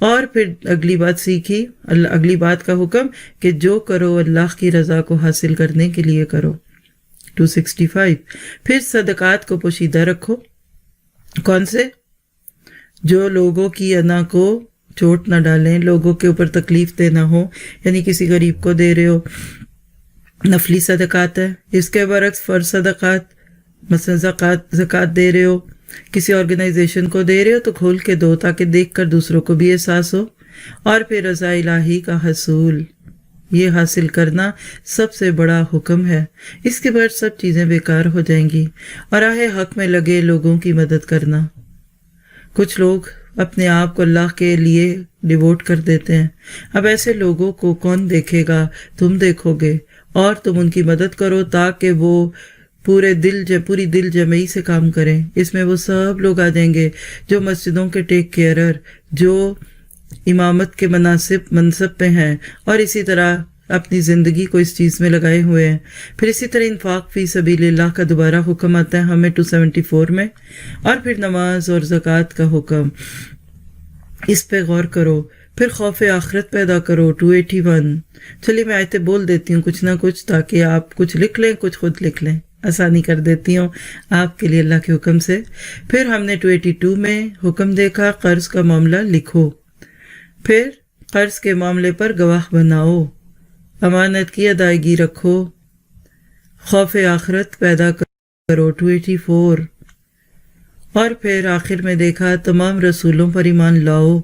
اور پھر اگلی بات سیکھی، اگلی بات کا حکم کہ جو کرو اللہ کی رضا کو حاصل کرنے کے لیے کرو۔ 265۔ پھر صدقات کو پوشیدہ رکھو۔ کون سے؟ جو لوگوں کی انا کو چوٹ نہ ڈالیں، لوگوں کے اوپر تکلیف دے نہ ہو، یعنی کسی غریب کو دے رہے ہو، نفلی صدقات ہے۔ اس کے برعکس فرض صدقات، مثلا زکوٰۃ دے رہے ہو، کسی آرگنائزیشن کو دے رہے ہو تو کھول کے دو تاکہ دیکھ کر دوسروں کو بھی احساس ہو۔ اور پھر رضا الہی کا حصول، یہ حاصل کرنا سب سے بڑا حکم ہے۔ اس کے بعد سب چیزیں بیکار ہو جائیں گی، اور راہ حق میں لگے لوگوں کی مدد کرنا۔ کچھ لوگ اپنے آپ کو اللہ کے لیے ڈیووٹ کر دیتے ہیں۔ اب ایسے لوگوں کو کون دیکھے گا؟ تم دیکھو گے، اور تم ان کی مدد کرو تاکہ وہ پوری دل جمعی سے کام کریں۔ اس میں وہ سب لوگ آ جائیں گے جو مسجدوں کے ٹیک کیئرر، جو امامت کے منصب پہ ہیں، اور اسی طرح اپنی زندگی کو اس چیز میں لگائے ہوئے ہیں۔ پھر اسی طرح انفاق فی سبیل اللہ کا دوبارہ حکم آتا ہے ہمیں 274 میں، اور پھر نماز اور زکوٰۃ کا حکم۔ اس پہ غور کرو. پھر خوف آخرت پیدا کرو 281. چلیے میں آیتیں بول دیتی ہوں کچھ نہ کچھ تاکہ آپ کچھ لکھ لیں، کچھ خود لکھ لیں، آسانی کر دیتی ہوں آپ کے لیے اللہ کے حکم سے. پھر ہم نے 282 میں حکم دیکھا قرض کا معاملہ لکھو. پھر قرض کے معاملے پر گواہ بناؤ، امانت کی ادائیگی رکھو، خوف آخرت پیدا کرو 284. اور پھر آخر میں دیکھا تمام رسولوں پر ایمان لاؤ،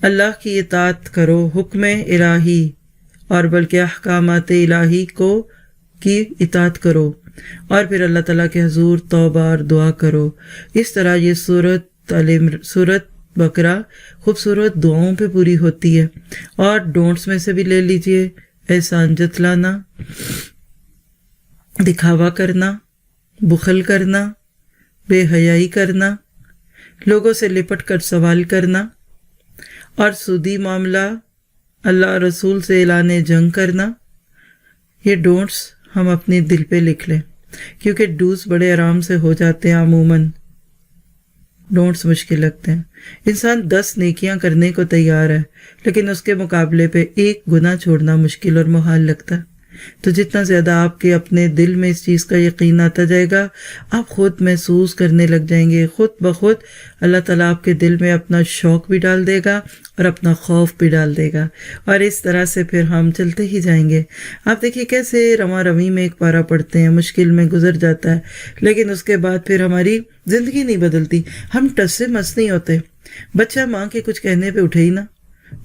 اللہ کی اطاعت کرو، حکم الہی اور بلکہ احکامات الہی کی اطاعت کرو، اور پھر اللہ تعالیٰ کے حضور توبہ اور دعا کرو. اس طرح یہ سورت بقرہ خوبصورت دعاؤں پہ پوری ہوتی ہے. اور ڈونٹس میں سے بھی لے لیجئے: احسان جتلانا، دکھاوا کرنا، بخل کرنا، بے حیائی کرنا، لوگوں سے لپٹ کر سوال کرنا، اور سودی معاملہ، اللہ رسول سے اعلان جنگ کرنا. یہ ڈونٹس ہم اپنے دل پہ لکھ لیں، کیونکہ ڈوز بڑے آرام سے ہو جاتے ہیں، عموماً ڈونٹس مشکل لگتے ہیں. انسان 10 نیکیاں کرنے کو تیار ہے، لیکن اس کے مقابلے پہ 1 گناہ چھوڑنا مشکل اور محال لگتا ہے. تو جتنا زیادہ آپ کے اپنے دل میں اس چیز کا یقین آتا جائے گا، آپ خود محسوس کرنے لگ جائیں گے، خود بخود اللہ تعالیٰ آپ کے دل میں اپنا شوق بھی ڈال دے گا اور اپنا خوف بھی ڈال دے گا، اور اس طرح سے پھر ہم چلتے ہی جائیں گے. آپ دیکھیے کیسے رواں روی میں ایک پارہ پڑھتے ہیں، مشکل میں گزر جاتا ہے، لیکن اس کے بعد پھر ہماری زندگی نہیں بدلتی، ہم ٹس سے مس نہیں ہوتے. بچہ ماں کے کچھ کہنے پہ اٹھے ہی نہ،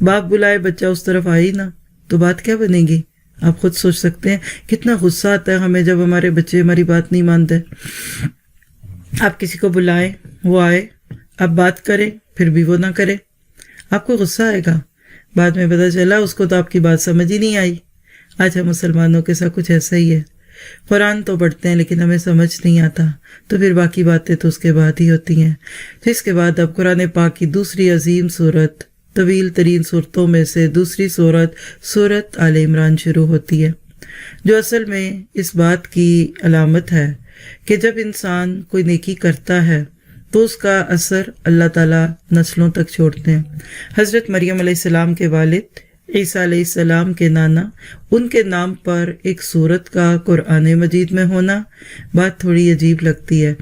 باپ بلائے بچہ اس طرف آئے ہی نہ، تو بات کیا بنے گی؟ آپ خود سوچ سکتے ہیں کتنا غصہ آتا ہے ہمیں جب ہمارے بچے ہماری بات نہیں مانتے. آپ کسی کو بلائیں، وہ آئے، آپ بات کریں، پھر بھی وہ نہ کرے، آپ کو غصہ آئے گا. بعد میں پتہ چلا اس کو تو آپ کی بات سمجھ ہی نہیں آئی. آج ہم مسلمانوں کے ساتھ کچھ ایسا ہی ہے، قرآن تو پڑھتے ہیں لیکن ہمیں سمجھ نہیں آتا، تو پھر باقی باتیں تو اس کے بعد ہی ہوتی ہیں. تو اس کے بعد اب قرآن پاک کی دوسری عظیم سورت، طویل ترین صورتوں میں سے دوسری سورت آل عمران شروع ہوتی ہے، جو اصل میں اس بات کی علامت ہے کہ جب انسان کوئی نیکی کرتا ہے تو اس کا اثر اللہ تعالیٰ نسلوں تک چھوڑتے ہیں. حضرت مریم علیہ السلام کے والد، عیسیٰ علیہ السلام کے نانا، ان کے نام پر ایک سورت کا قرآن مجید میں ہونا بات تھوڑی عجیب لگتی ہے،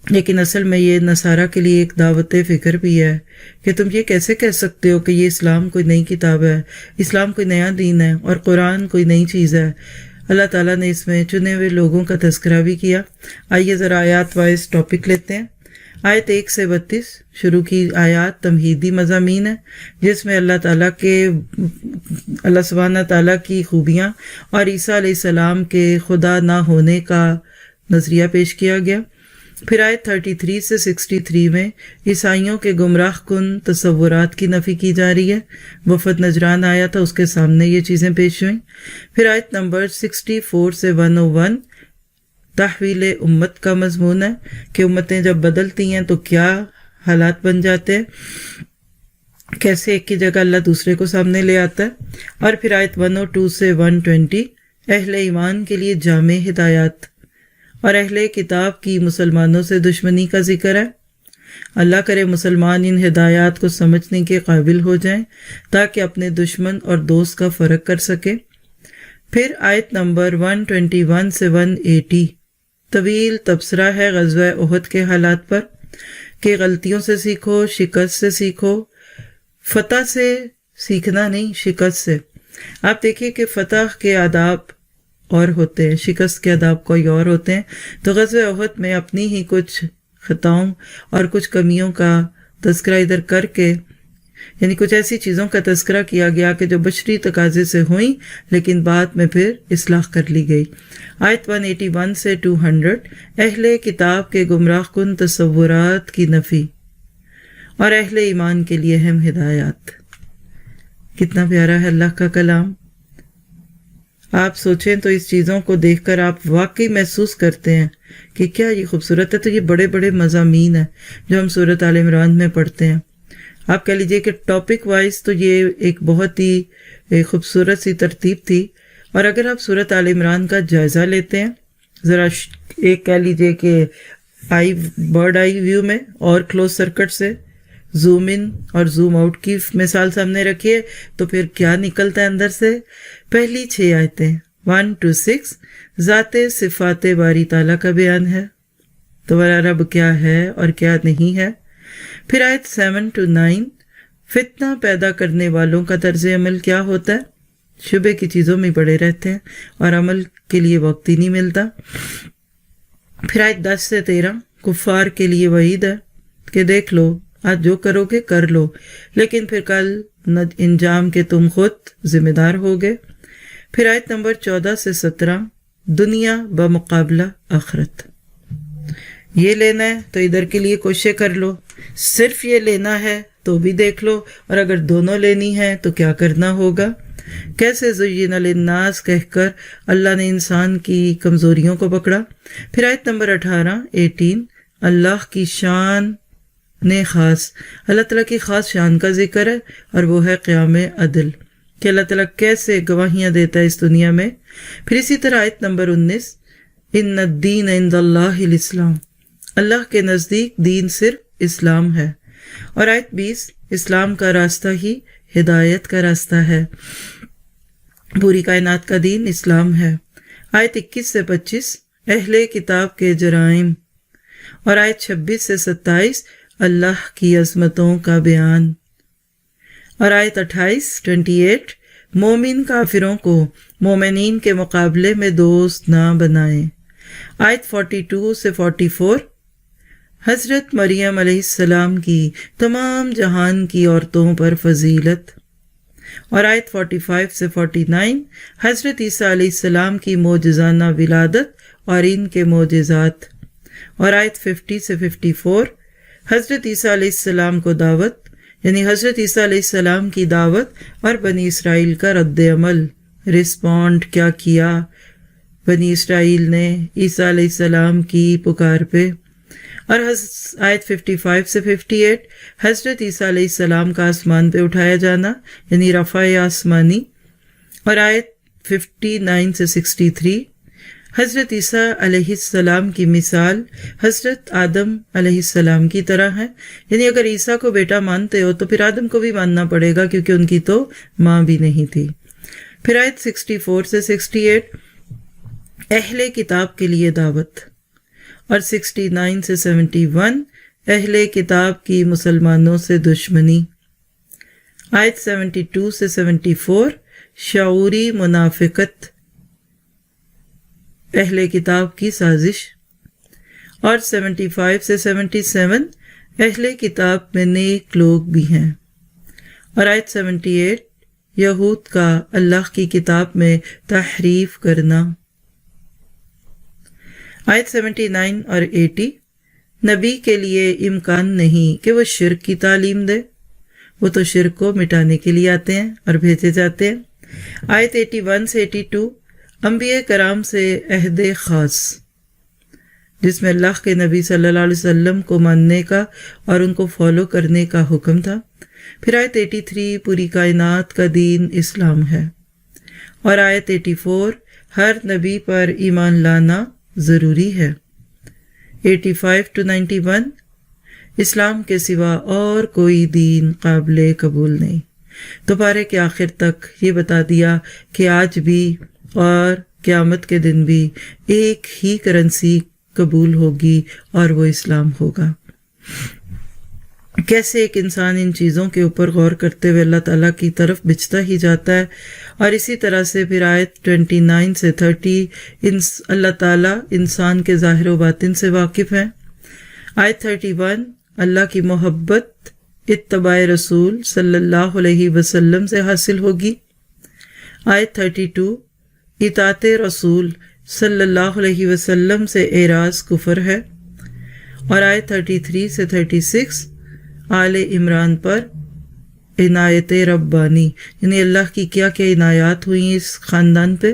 لیکن اصل میں یہ نصارہ کے لیے ایک دعوت فکر بھی ہے کہ تم یہ کیسے کہہ سکتے ہو کہ یہ اسلام کوئی نئی کتاب ہے، اسلام کوئی نیا دین ہے اور قرآن کوئی نئی چیز ہے. اللہ تعالیٰ نے اس میں چنے ہوئے لوگوں کا تذکرہ بھی کیا. آئیے ذرا آیات وائز ٹاپک لیتے ہیں. آیت 1 سے 32 شروع کی آیات تمہیدی مضامین ہے، جس میں اللہ سبحانہ تعالیٰ کی خوبیاں اور عیسیٰ علیہ السلام کے خدا نہ ہونے کا نظریہ پیش کیا گیا. پھر آیت 33 سے 63 میں عیسائیوں کے گمراہ کن تصورات کی نفی کی جا رہی ہے. وفد نجران آیا تھا، اس کے سامنے یہ چیزیں پیش ہوئیں. پھر آیت نمبر 64 سے 101 تحویل امت کا مضمون ہے کہ امتیں جب بدلتی ہیں تو کیا حالات بن جاتے ہیں، کیسے ایک کی جگہ اللہ دوسرے کو سامنے لے آتا ہے. اور پھر آیت 102 سے 120 اہل ایمان کے لیے جامع ہدایات اور اہل کتاب کی مسلمانوں سے دشمنی کا ذکر ہے. اللہ کرے مسلمان ان ہدایات کو سمجھنے کے قابل ہو جائیں تاکہ اپنے دشمن اور دوست کا فرق کر سکے. پھر آیت نمبر 121 سے 180 طویل تبصرہ ہے غزوہ احد کے حالات پر کہ غلطیوں سے سیکھو، شکست سے سیکھو. فتح سے سیکھنا نہیں، شکست سے. آپ دیکھیے کہ فتح کے آداب اور ہوتے ہیں، شکست کے آداب کوئی اور ہوتے ہیں. تو غزوہ احد میں اپنی ہی کچھ خطاؤں اور کچھ کمیوں کا تذکرہ ادھر کر کے، یعنی کچھ ایسی چیزوں کا تذکرہ کیا گیا کہ جو بشری تقاضے سے ہوئیں لیکن بعد میں پھر اصلاح کر لی گئی. آیت 181 سے 200 اہل کتاب کے گمراہ کن تصورات کی نفی اور اہل ایمان کے لیے اہم ہدایات. کتنا پیارا ہے اللہ کا کلام. آپ سوچیں تو اس چیزوں کو دیکھ کر آپ واقعی محسوس کرتے ہیں کہ کیا یہ خوبصورت ہے. تو یہ بڑے بڑے مضامین ہیں جو ہم سورۃ آل عمران میں پڑھتے ہیں. آپ کہہ لیجئے کہ ٹاپک وائز تو یہ ایک بہت ہی خوبصورت سی ترتیب تھی. اور اگر آپ سورۃ آل عمران کا جائزہ لیتے ہیں ذرا ایک کہہ لیجئے کہ برڈ آئی ویو میں اور کلوز سرکٹ سے، زوم ان اور زوم آؤٹ کی مثال سامنے رکھیے تو پھر کیا نکلتا ہے اندر سے؟ پہلی 6 آیتیں 1 to 6 ذات صفات باری تعالیٰ کا بیان ہے، تو رب کیا ہے اور کیا نہیں ہے۔ پھر آیت 7 to 9 فتنہ پیدا کرنے والوں کا طرز عمل کیا ہوتا ہے، شبے کی چیزوں میں پڑے رہتے ہیں اور عمل کے لیے وقت ہی نہیں ملتا۔ پھر آیت 10 سے 13 کفار کے لیے وعید ہے کہ دیکھ لو آج جو کرو گے کر لو، لیکن پھر کل انجام کے تم خود ذمہ دار ہوگے۔ پھر آیت نمبر 14 سے 17 دنیا بمقابلہ آخرت، یہ لینا ہے تو ادھر کے لیے کوشش کر لو، صرف یہ لینا ہے تو بھی دیکھ لو، اور اگر دونوں لینی ہے تو کیا کرنا ہوگا۔ کیسے زین للناس کہہ کر اللہ نے انسان کی کمزوریوں کو پکڑا۔ پھر آیت نمبر 18 اللہ کی شان نے خاص، اللہ تعالیٰ کی خاص شان کا ذکر ہے، اور وہ ہے قیام عدل، کہ اللہ تعالیٰ کیسے گواہیاں دیتا ہے اس دنیا میں۔ پھر اسی طرح آیت نمبر 19 ان الدین عند اللہ الاسلام، اللہ کے نزدیک دین صرف اسلام ہے۔ اور آیت 20 اسلام کا راستہ ہی ہدایت کا راستہ ہے، پوری کائنات کا دین اسلام ہے۔ آیت 21 سے 25 اہل کتاب کے جرائم، اور آیت 26 سے 27 اللہ کی عظمتوں کا بیان، اور آیت 28 مومن کافروں کو مومنین کے مقابلے میں دوست نہ بنائیں۔ آیت 42 سے 44 حضرت مریم علیہ السلام کی تمام جہان کی عورتوں پر فضیلت، اور آیت 45 سے 49 حضرت عیسیٰ علیہ السلام کی معجزانہ ولادت اور ان کے معجزات، اور آیت 50 سے 54 حضرت عیسیٰ علیہ السلام کو دعوت، یعنی حضرت عیسیٰ علیہ السلام کی دعوت اور بنی اسرائیل کا رد عمل، رسپونڈ کیا کیا بنی اسرائیل نے عیسیٰ علیہ السلام کی پکار پہ۔ اور آیت 55 سے 58 حضرت عیسیٰ علیہ السلام کا آسمان پہ اٹھایا جانا، یعنی رفع آسمانی، اور آیت 59 سے 63 حضرت عیسیٰ علیہ السلام کی مثال حضرت آدم علیہ السلام کی طرح ہے، یعنی اگر عیسیٰ کو بیٹا مانتے ہو تو پھر آدم کو بھی ماننا پڑے گا، کیونکہ ان کی تو ماں بھی نہیں تھی۔ پھر آیت 64 سے 68 اہل کتاب کے لیے دعوت، اور 69 سے 71 اہل کتاب کی مسلمانوں سے دشمنی۔ آیت 72 سے 74 شعوری منافقت، اہل کتاب کی سازش، اور 75 سے 77 اہل کتاب میں نیک لوگ بھی ہیں، اور آیت 78 یہود کا اللہ کی کتاب میں تحریف کرنا۔ آیت 79 اور 80 نبی کے لیے امکان نہیں کہ وہ شرک کی تعلیم دے، وہ تو شرک کو مٹانے کے لیے آتے ہیں اور بھیجے جاتے ہیں۔ آیت 81 سے 82 انبیاء کرام سے عہد خاص، جس میں اللہ کے نبی صلی اللہ علیہ وسلم کو ماننے کا اور ان کو فالو کرنے کا حکم تھا۔ پھر آیت 83 پوری کائنات کا دین اسلام ہے، اور آیت 84 ہر نبی پر ایمان لانا ضروری ہے۔ 85 to 91 اسلام کے سوا اور کوئی دین قابل قبول نہیں۔ تو پارے کے آخر تک یہ بتا دیا کہ آج بھی اور قیامت کے دن بھی ایک ہی کرنسی قبول ہوگی، اور وہ اسلام ہوگا۔ کیسے ایک انسان ان چیزوں کے اوپر غور کرتے ہوئے اللہ تعالیٰ کی طرف بچتا ہی جاتا ہے، اور اسی طرح سے پھر آیت 29 سے 30 اللہ تعالیٰ انسان کے ظاہر و باطن سے واقف ہیں۔ آیت 31 اللہ کی محبت اتباع رسول صلی اللہ علیہ وسلم سے حاصل ہوگی۔ آیت 32 اطاعت رسول صلی اللہ علیہ وسلم سے اعراض کفر ہے، اور آیت 33 سے 36 آل عمران پر عنایت ربانی، یعنی اللہ کی کیا کیا عنایات ہوئی اس خاندان پہ،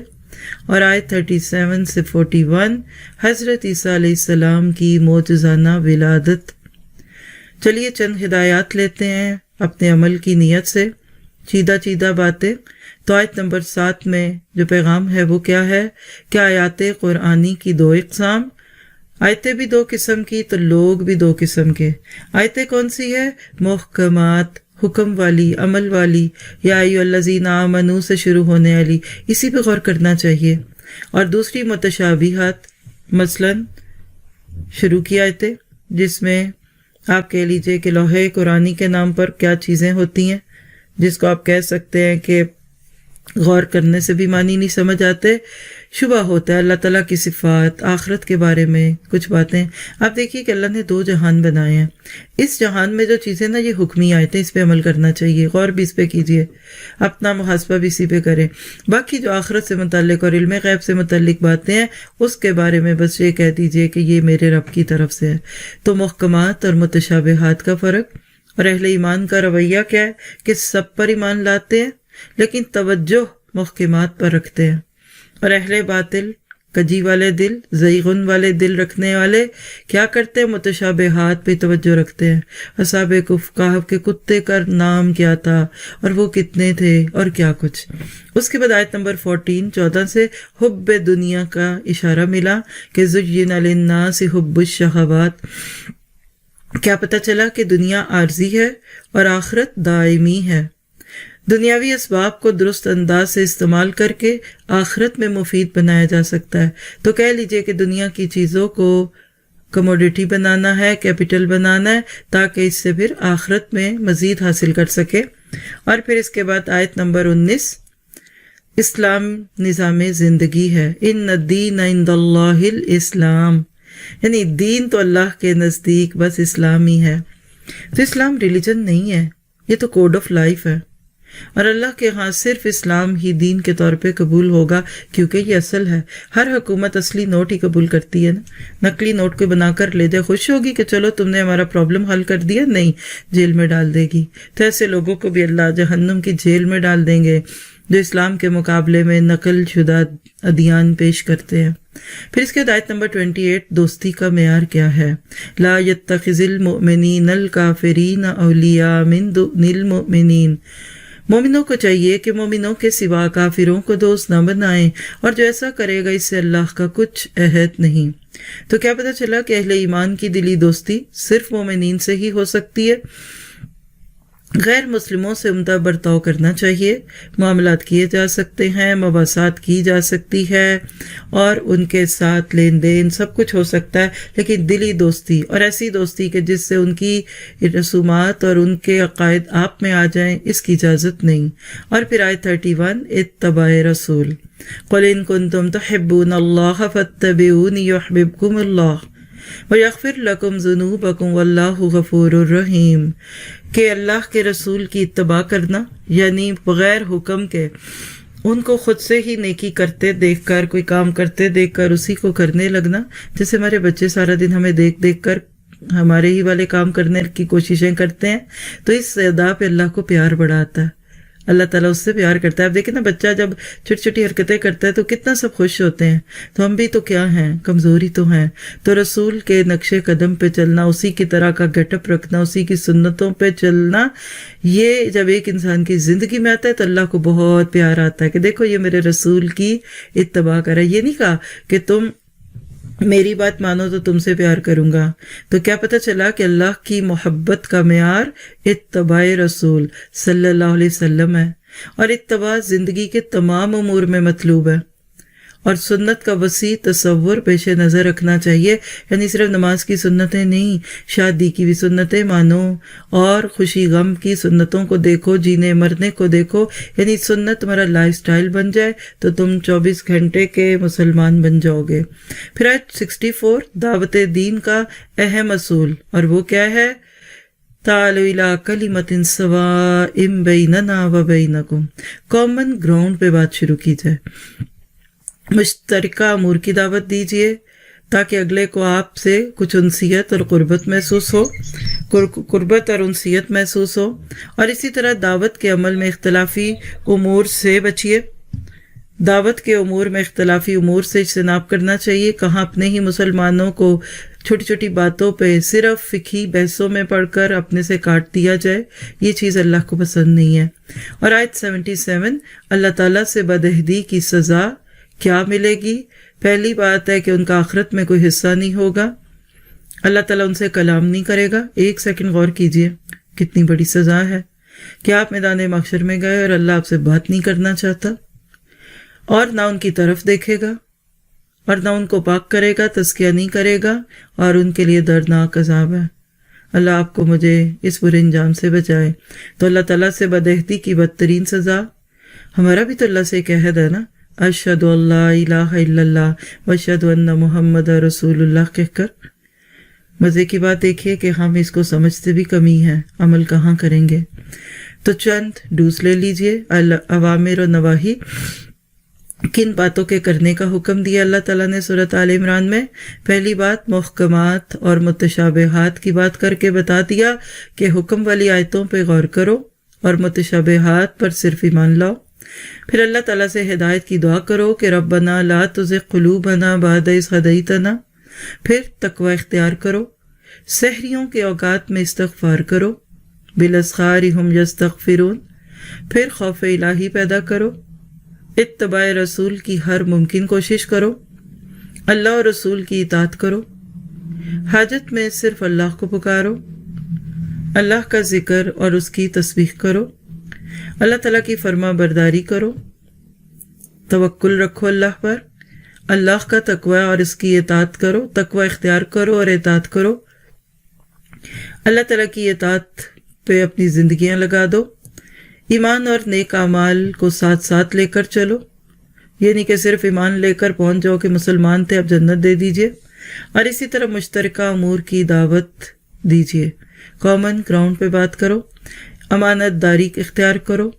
اور آیت 37 سے 41 حضرت عیسیٰ علیہ السلام کی معجزانہ ولادت۔ چلیے چند ہدایات لیتے ہیں اپنے عمل کی نیت سے، چیدہ باتیں۔ تو آیت نمبر 7 میں جو پیغام ہے وہ کیا ہے کہ آیات قرآنی کی 2 اقسام، آیتیں بھی دو قسم کی تو لوگ بھی دو قسم کے. آیتیں کون سی ہے؟ محکمات، حکم والی، عمل والی، یا ایھا الذین آمنوا سے شروع ہونے والی، اسی پہ غور کرنا چاہیے. اور دوسری متشابہات، مثلا شروع کی آیتیں جس میں آپ کہہ لیجئے کہ لوح قرآنی کے نام پر کیا چیزیں ہوتی ہیں جس کو آپ کہہ سکتے ہیں کہ غور کرنے سے بھی معنی نہیں سمجھ آتے، شبہ ہوتا ہے. اللہ تعالیٰ کی صفات، آخرت کے بارے میں کچھ باتیں. آپ دیکھیے کہ اللہ نے 2 جہان بنائے ہیں. اس جہان میں جو چیزیں نا یہ حکمی آیتیں، اس پہ عمل کرنا چاہیے، غور بھی اس پہ کیجیے، اپنا محاسبہ بھی اسی پہ کریں. باقی جو آخرت سے متعلق اور علم غیب سے متعلق باتیں ہیں اس کے بارے میں بس یہ کہہ دیجیے کہ یہ میرے رب کی طرف سے ہے. تو محکمات اور متشابہات کا فرق. اور اہل ایمان کا رویہ کیا ہے کہ سب پر ایمان لاتے ہیں لیکن توجہ محکمات پر رکھتے ہیں. اور اہل باطل، کجی والے دل، زیغن والے دل رکھنے والے کیا کرتے ہیں؟ متشابہات پہ توجہ رکھتے ہیں. اصحاب کہف کے کتے کا نام کیا تھا اور وہ کتنے تھے اور کیا کچھ. اس کے بعد آیت نمبر 14 سے حب دنیا کا اشارہ ملا کہ زین للناس حب الشہوات. کیا پتہ چلا کہ دنیا عارضی ہے اور آخرت دائمی ہے. دنیاوی اسباب کو درست انداز سے استعمال کر کے آخرت میں مفید بنایا جا سکتا ہے. تو کہہ لیجئے کہ دنیا کی چیزوں کو کموڈیٹی بنانا ہے، کیپٹل بنانا ہے تاکہ اس سے پھر آخرت میں مزید حاصل کر سکے. اور پھر اس کے بعد آیت نمبر 19، اسلام نظام زندگی ہے. ان الدین عند اللہ الاسلام، یعنی دین تو اللہ کے نزدیک بس اسلام ہی ہے. تو اسلام ریلیجن نہیں ہے، یہ تو کوڈ آف لائف ہے. اور اللہ کے ہاں صرف اسلام ہی دین کے طور پہ قبول ہوگا کیونکہ یہ اصل ہے. ہر حکومت اصلی نوٹ ہی قبول کرتی ہے نا. نقلی نوٹ کو بنا کر لے جائے، خوش ہوگی کہ چلو تم نے ہمارا پرابلم حل کر دیا؟ نہیں، جیل میں ڈال دے گی. تو ایسے لوگوں کو بھی اللہ جہنم کی جیل میں ڈال دیں گے جو اسلام کے مقابلے میں نقل شدہ ادیان پیش کرتے ہیں. پھر اس کے آیت نمبر 28، دوستی کا معیار کیا ہے؟ لا يتخذ المؤمنین الکافرین اولیاء من دون المؤمنین. مومنوں کو چاہیے کہ مومنوں کے سوا کافروں کو دوست نہ بنائیں، اور جو ایسا کرے گا اس سے اللہ کا کچھ عہد نہیں. تو کیا پتہ چلا کہ اہل ایمان کی دلی دوستی صرف مومنین سے ہی ہو سکتی ہے. غیر مسلموں سے عمدہ برتاؤ کرنا چاہیے، معاملات کیے جا سکتے ہیں، مباحثات کی جا سکتی ہے اور ان کے ساتھ لین دین سب کچھ ہو سکتا ہے، لیکن دلی دوستی اور ایسی دوستی کہ جس سے ان کی رسومات اور ان کے عقائد آپ میں آ جائیں، اس کی اجازت نہیں. اور پھر آیت 31، اتباع رسول. قل ان کنتم تحبون اللہ فاتبعونی یحببکم اللہ وَيَغْفِرْ لَكُمْ ذُنُوبَكُمْ وَاللَّهُ غَفُورٌ رَحِيمٌ. کہ اللہ کے رسول کی اتباع کرنا یعنی بغیر حکم کے ان کو خود سے ہی نیکی کرتے دیکھ کر، کوئی کام کرتے دیکھ کر اسی کو کرنے لگنا. جیسے ہمارے بچے سارا دن ہمیں دیکھ دیکھ کر ہمارے ہی والے کام کرنے کی کوششیں کرتے ہیں، تو اس ادا پہ اللہ کو پیار بڑا آتا ہے. اللہ تعالیٰ اس سے پیار کرتا ہے. اب دیکھیں نا، بچہ جب چھوٹی چھوٹی حرکتیں کرتا ہے تو کتنا سب خوش ہوتے ہیں. تو ہم بھی تو کیا ہیں، کمزوری تو ہیں. تو رسول کے نقش قدم پہ چلنا، اسی کی طرح کا گیٹ اپ رکھنا، اسی کی سنتوں پہ چلنا، یہ جب ایک انسان کی زندگی میں آتا ہے تو اللہ کو بہت پیار آتا ہے کہ دیکھو یہ میرے رسول کی اتباع کرا. یہ نہیں کہا کہ تم میری بات مانو تو تم سے پیار کروں گا. تو کیا پتہ چلا کہ اللہ کی محبت کا معیار اتباع رسول صلی اللہ علیہ وسلم ہے، اور اتباع زندگی کے تمام امور میں مطلوب ہے. اور سنت کا وسیع تصور پیش نظر رکھنا چاہیے، یعنی صرف نماز کی سنتیں نہیں، شادی کی بھی سنتیں مانو اور خوشی غم کی سنتوں کو دیکھو، جینے مرنے کو دیکھو. یعنی سنت تمہارا لائف سٹائل بن جائے تو تم 24 گھنٹے کے مسلمان بن جاؤ گے. پھر آیت 64، دعوت دین کا اہم اصول، اور وہ کیا ہے؟ تعالوا الی کلمۃ سواء بیننا و بینکم. کامن گراؤنڈ پہ بات شروع کی جائے، مشترکہ امور کی دعوت دیجیے تاکہ اگلے کو آپ سے کچھ انسیت اور قربت محسوس ہو، قربت اور انسیت محسوس ہو. اور اسی طرح دعوت کے عمل میں اختلافی امور سے بچیے. دعوت کے امور میں اختلافی امور سے اجتناب کرنا چاہیے. کہاں اپنے ہی مسلمانوں کو چھوٹی چھوٹی باتوں پہ صرف فقہی بحثوں میں پڑھ کر اپنے سے کاٹ دیا جائے، یہ چیز اللہ کو پسند نہیں ہے. اور آیت 77، اللہ تعالیٰ سے بدعہدی کی سزا کیا ملے گی؟ پہلی بات ہے کہ ان کا آخرت میں کوئی حصہ نہیں ہوگا، اللہ تعالیٰ ان سے کلام نہیں کرے گا۔ ایک سیکنڈ غور کیجئے، کتنی بڑی سزا ہے کہ آپ میدان محشر میں گئے اور اللہ آپ سے بات نہیں کرنا چاہتا، اور نہ ان کی طرف دیکھے گا اور نہ ان کو پاک کرے گا، تزکیہ نہیں کرے گا، اور ان کے لیے دردناک عذاب ہے۔ اللہ آپ کو مجھے اس برے انجام سے بچائے۔ تو اللہ تعالیٰ سے بدعہدی کی بدترین سزا، ہمارا بھی تو اللہ سے ایک عہد ہے نا، اشہد اللہ الہ الا اللہ واشہد ان محمد رسول اللہ کہہ کر۔ مزے کی بات دیکھیے کہ ہم اس کو سمجھتے بھی کمی ہے، عمل کہاں کریں گے۔ تو چند ڈوز لے لیجئے، اوامر و نواہی، کن باتوں کے کرنے کا حکم دیا اللہ تعالیٰ نے سورۃ آل عمران میں۔ پہلی بات محکمات اور متشابہات کی بات کر کے بتا دیا کہ حکم والی آیتوں پہ غور کرو اور متشابہات پر صرف ایمان لاؤ۔ پھر اللہ تعالیٰ سے ہدایت کی دعا کرو کہ ربنا لا تزغ قلوبنا بعد اذ ہدیتنا۔ پھر تقوی اختیار کرو، سحریوں کے اوقات میں استغفار کرو، بالاسحار ہم یستغفرون۔ پھر خوف الہی پیدا کرو، اتباع رسول کی ہر ممکن کوشش کرو، اللہ اور رسول کی اطاعت کرو، حاجت میں صرف اللہ کو پکارو، اللہ کا ذکر اور اس کی تسبیح کرو، اللہ تعالیٰ کی فرما برداری کرو، توکل رکھو اللہ پر، اللہ کا تقوی اور اس کی اطاعت کرو، تقوی اختیار کرو اور اطاعت کرو، اللہ تعالیٰ کی اطاعت پہ اپنی زندگیاں لگا دو، ایمان اور نیک اعمال کو ساتھ ساتھ لے کر چلو، یہ نہیں کہ صرف ایمان لے کر پہنچ جاؤ کہ مسلمان تھے اب جنت دے دیجئے، اور اسی طرح مشترکہ امور کی دعوت دیجئے، کامن گراؤنڈ پہ بات کرو، امانت داری اختیار کرو،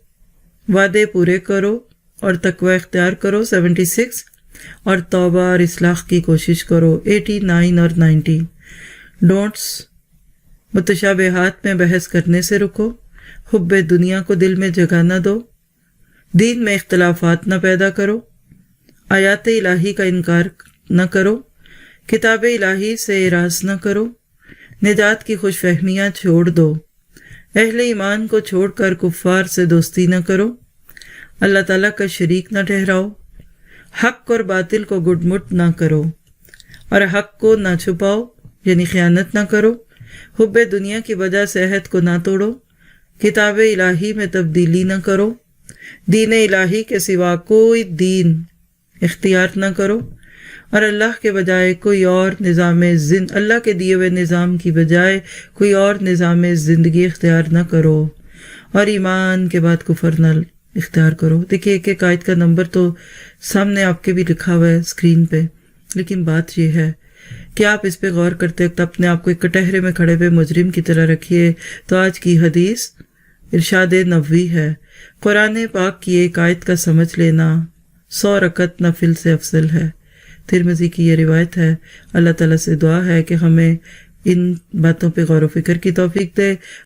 وعدے پورے کرو اور تقوی اختیار کرو 76، اور توبہ اور اصلاح کی کوشش کرو 89 اور 90۔ ڈونٹس، متشابہات میں بحث کرنے سے رکو، حب دنیا کو دل میں جگہ نہ دو، دین میں اختلافات نہ پیدا کرو، آیات الہی کا انکار نہ کرو، کتاب الہی سے اعراض نہ کرو، نجات کی خوش فہمیاں چھوڑ دو، اہل ایمان کو چھوڑ کر کفار سے دوستی نہ کرو، اللہ تعالیٰ کا شریک نہ ٹھہراؤ، حق اور باطل کو گڈ مٹ نہ کرو، اور حق کو نہ چھپاؤ یعنی خیانت نہ کرو، حب دنیا کی وجہ سے عہد کو نہ توڑو، کتاب الہی میں تبدیلی نہ کرو، دین الہی کے سوا کوئی دین اختیار نہ کرو، اور اللہ کے بجائے کوئی اور نظام اللہ کے دیے ہوئے نظام کی بجائے کوئی اور نظام زندگی اختیار نہ کرو، اور ایمان کے بعد کفر نہ اختیار کرو۔ دیکھیے ایک ایک آیت کا نمبر تو سامنے آپ کے بھی لکھا ہوا ہے اسکرین پہ، لیکن بات یہ ہے کہ آپ اس پہ غور کرتے وقت اپنے آپ کو ایک کٹہرے میں کھڑے ہوئے مجرم کی طرح رکھیے۔ تو آج کی حدیث ارشاد نبوی ہے، قرآن پاک کی ایک آیت کا سمجھ لینا 100 رکعت نفل سے افضل ہے۔ ترمذی کی یہ روایت ہے۔ اللہ تعالیٰ سے دعا ہے کہ ہمیں ان باتوں پہ غور و فکر کی توفیق دے۔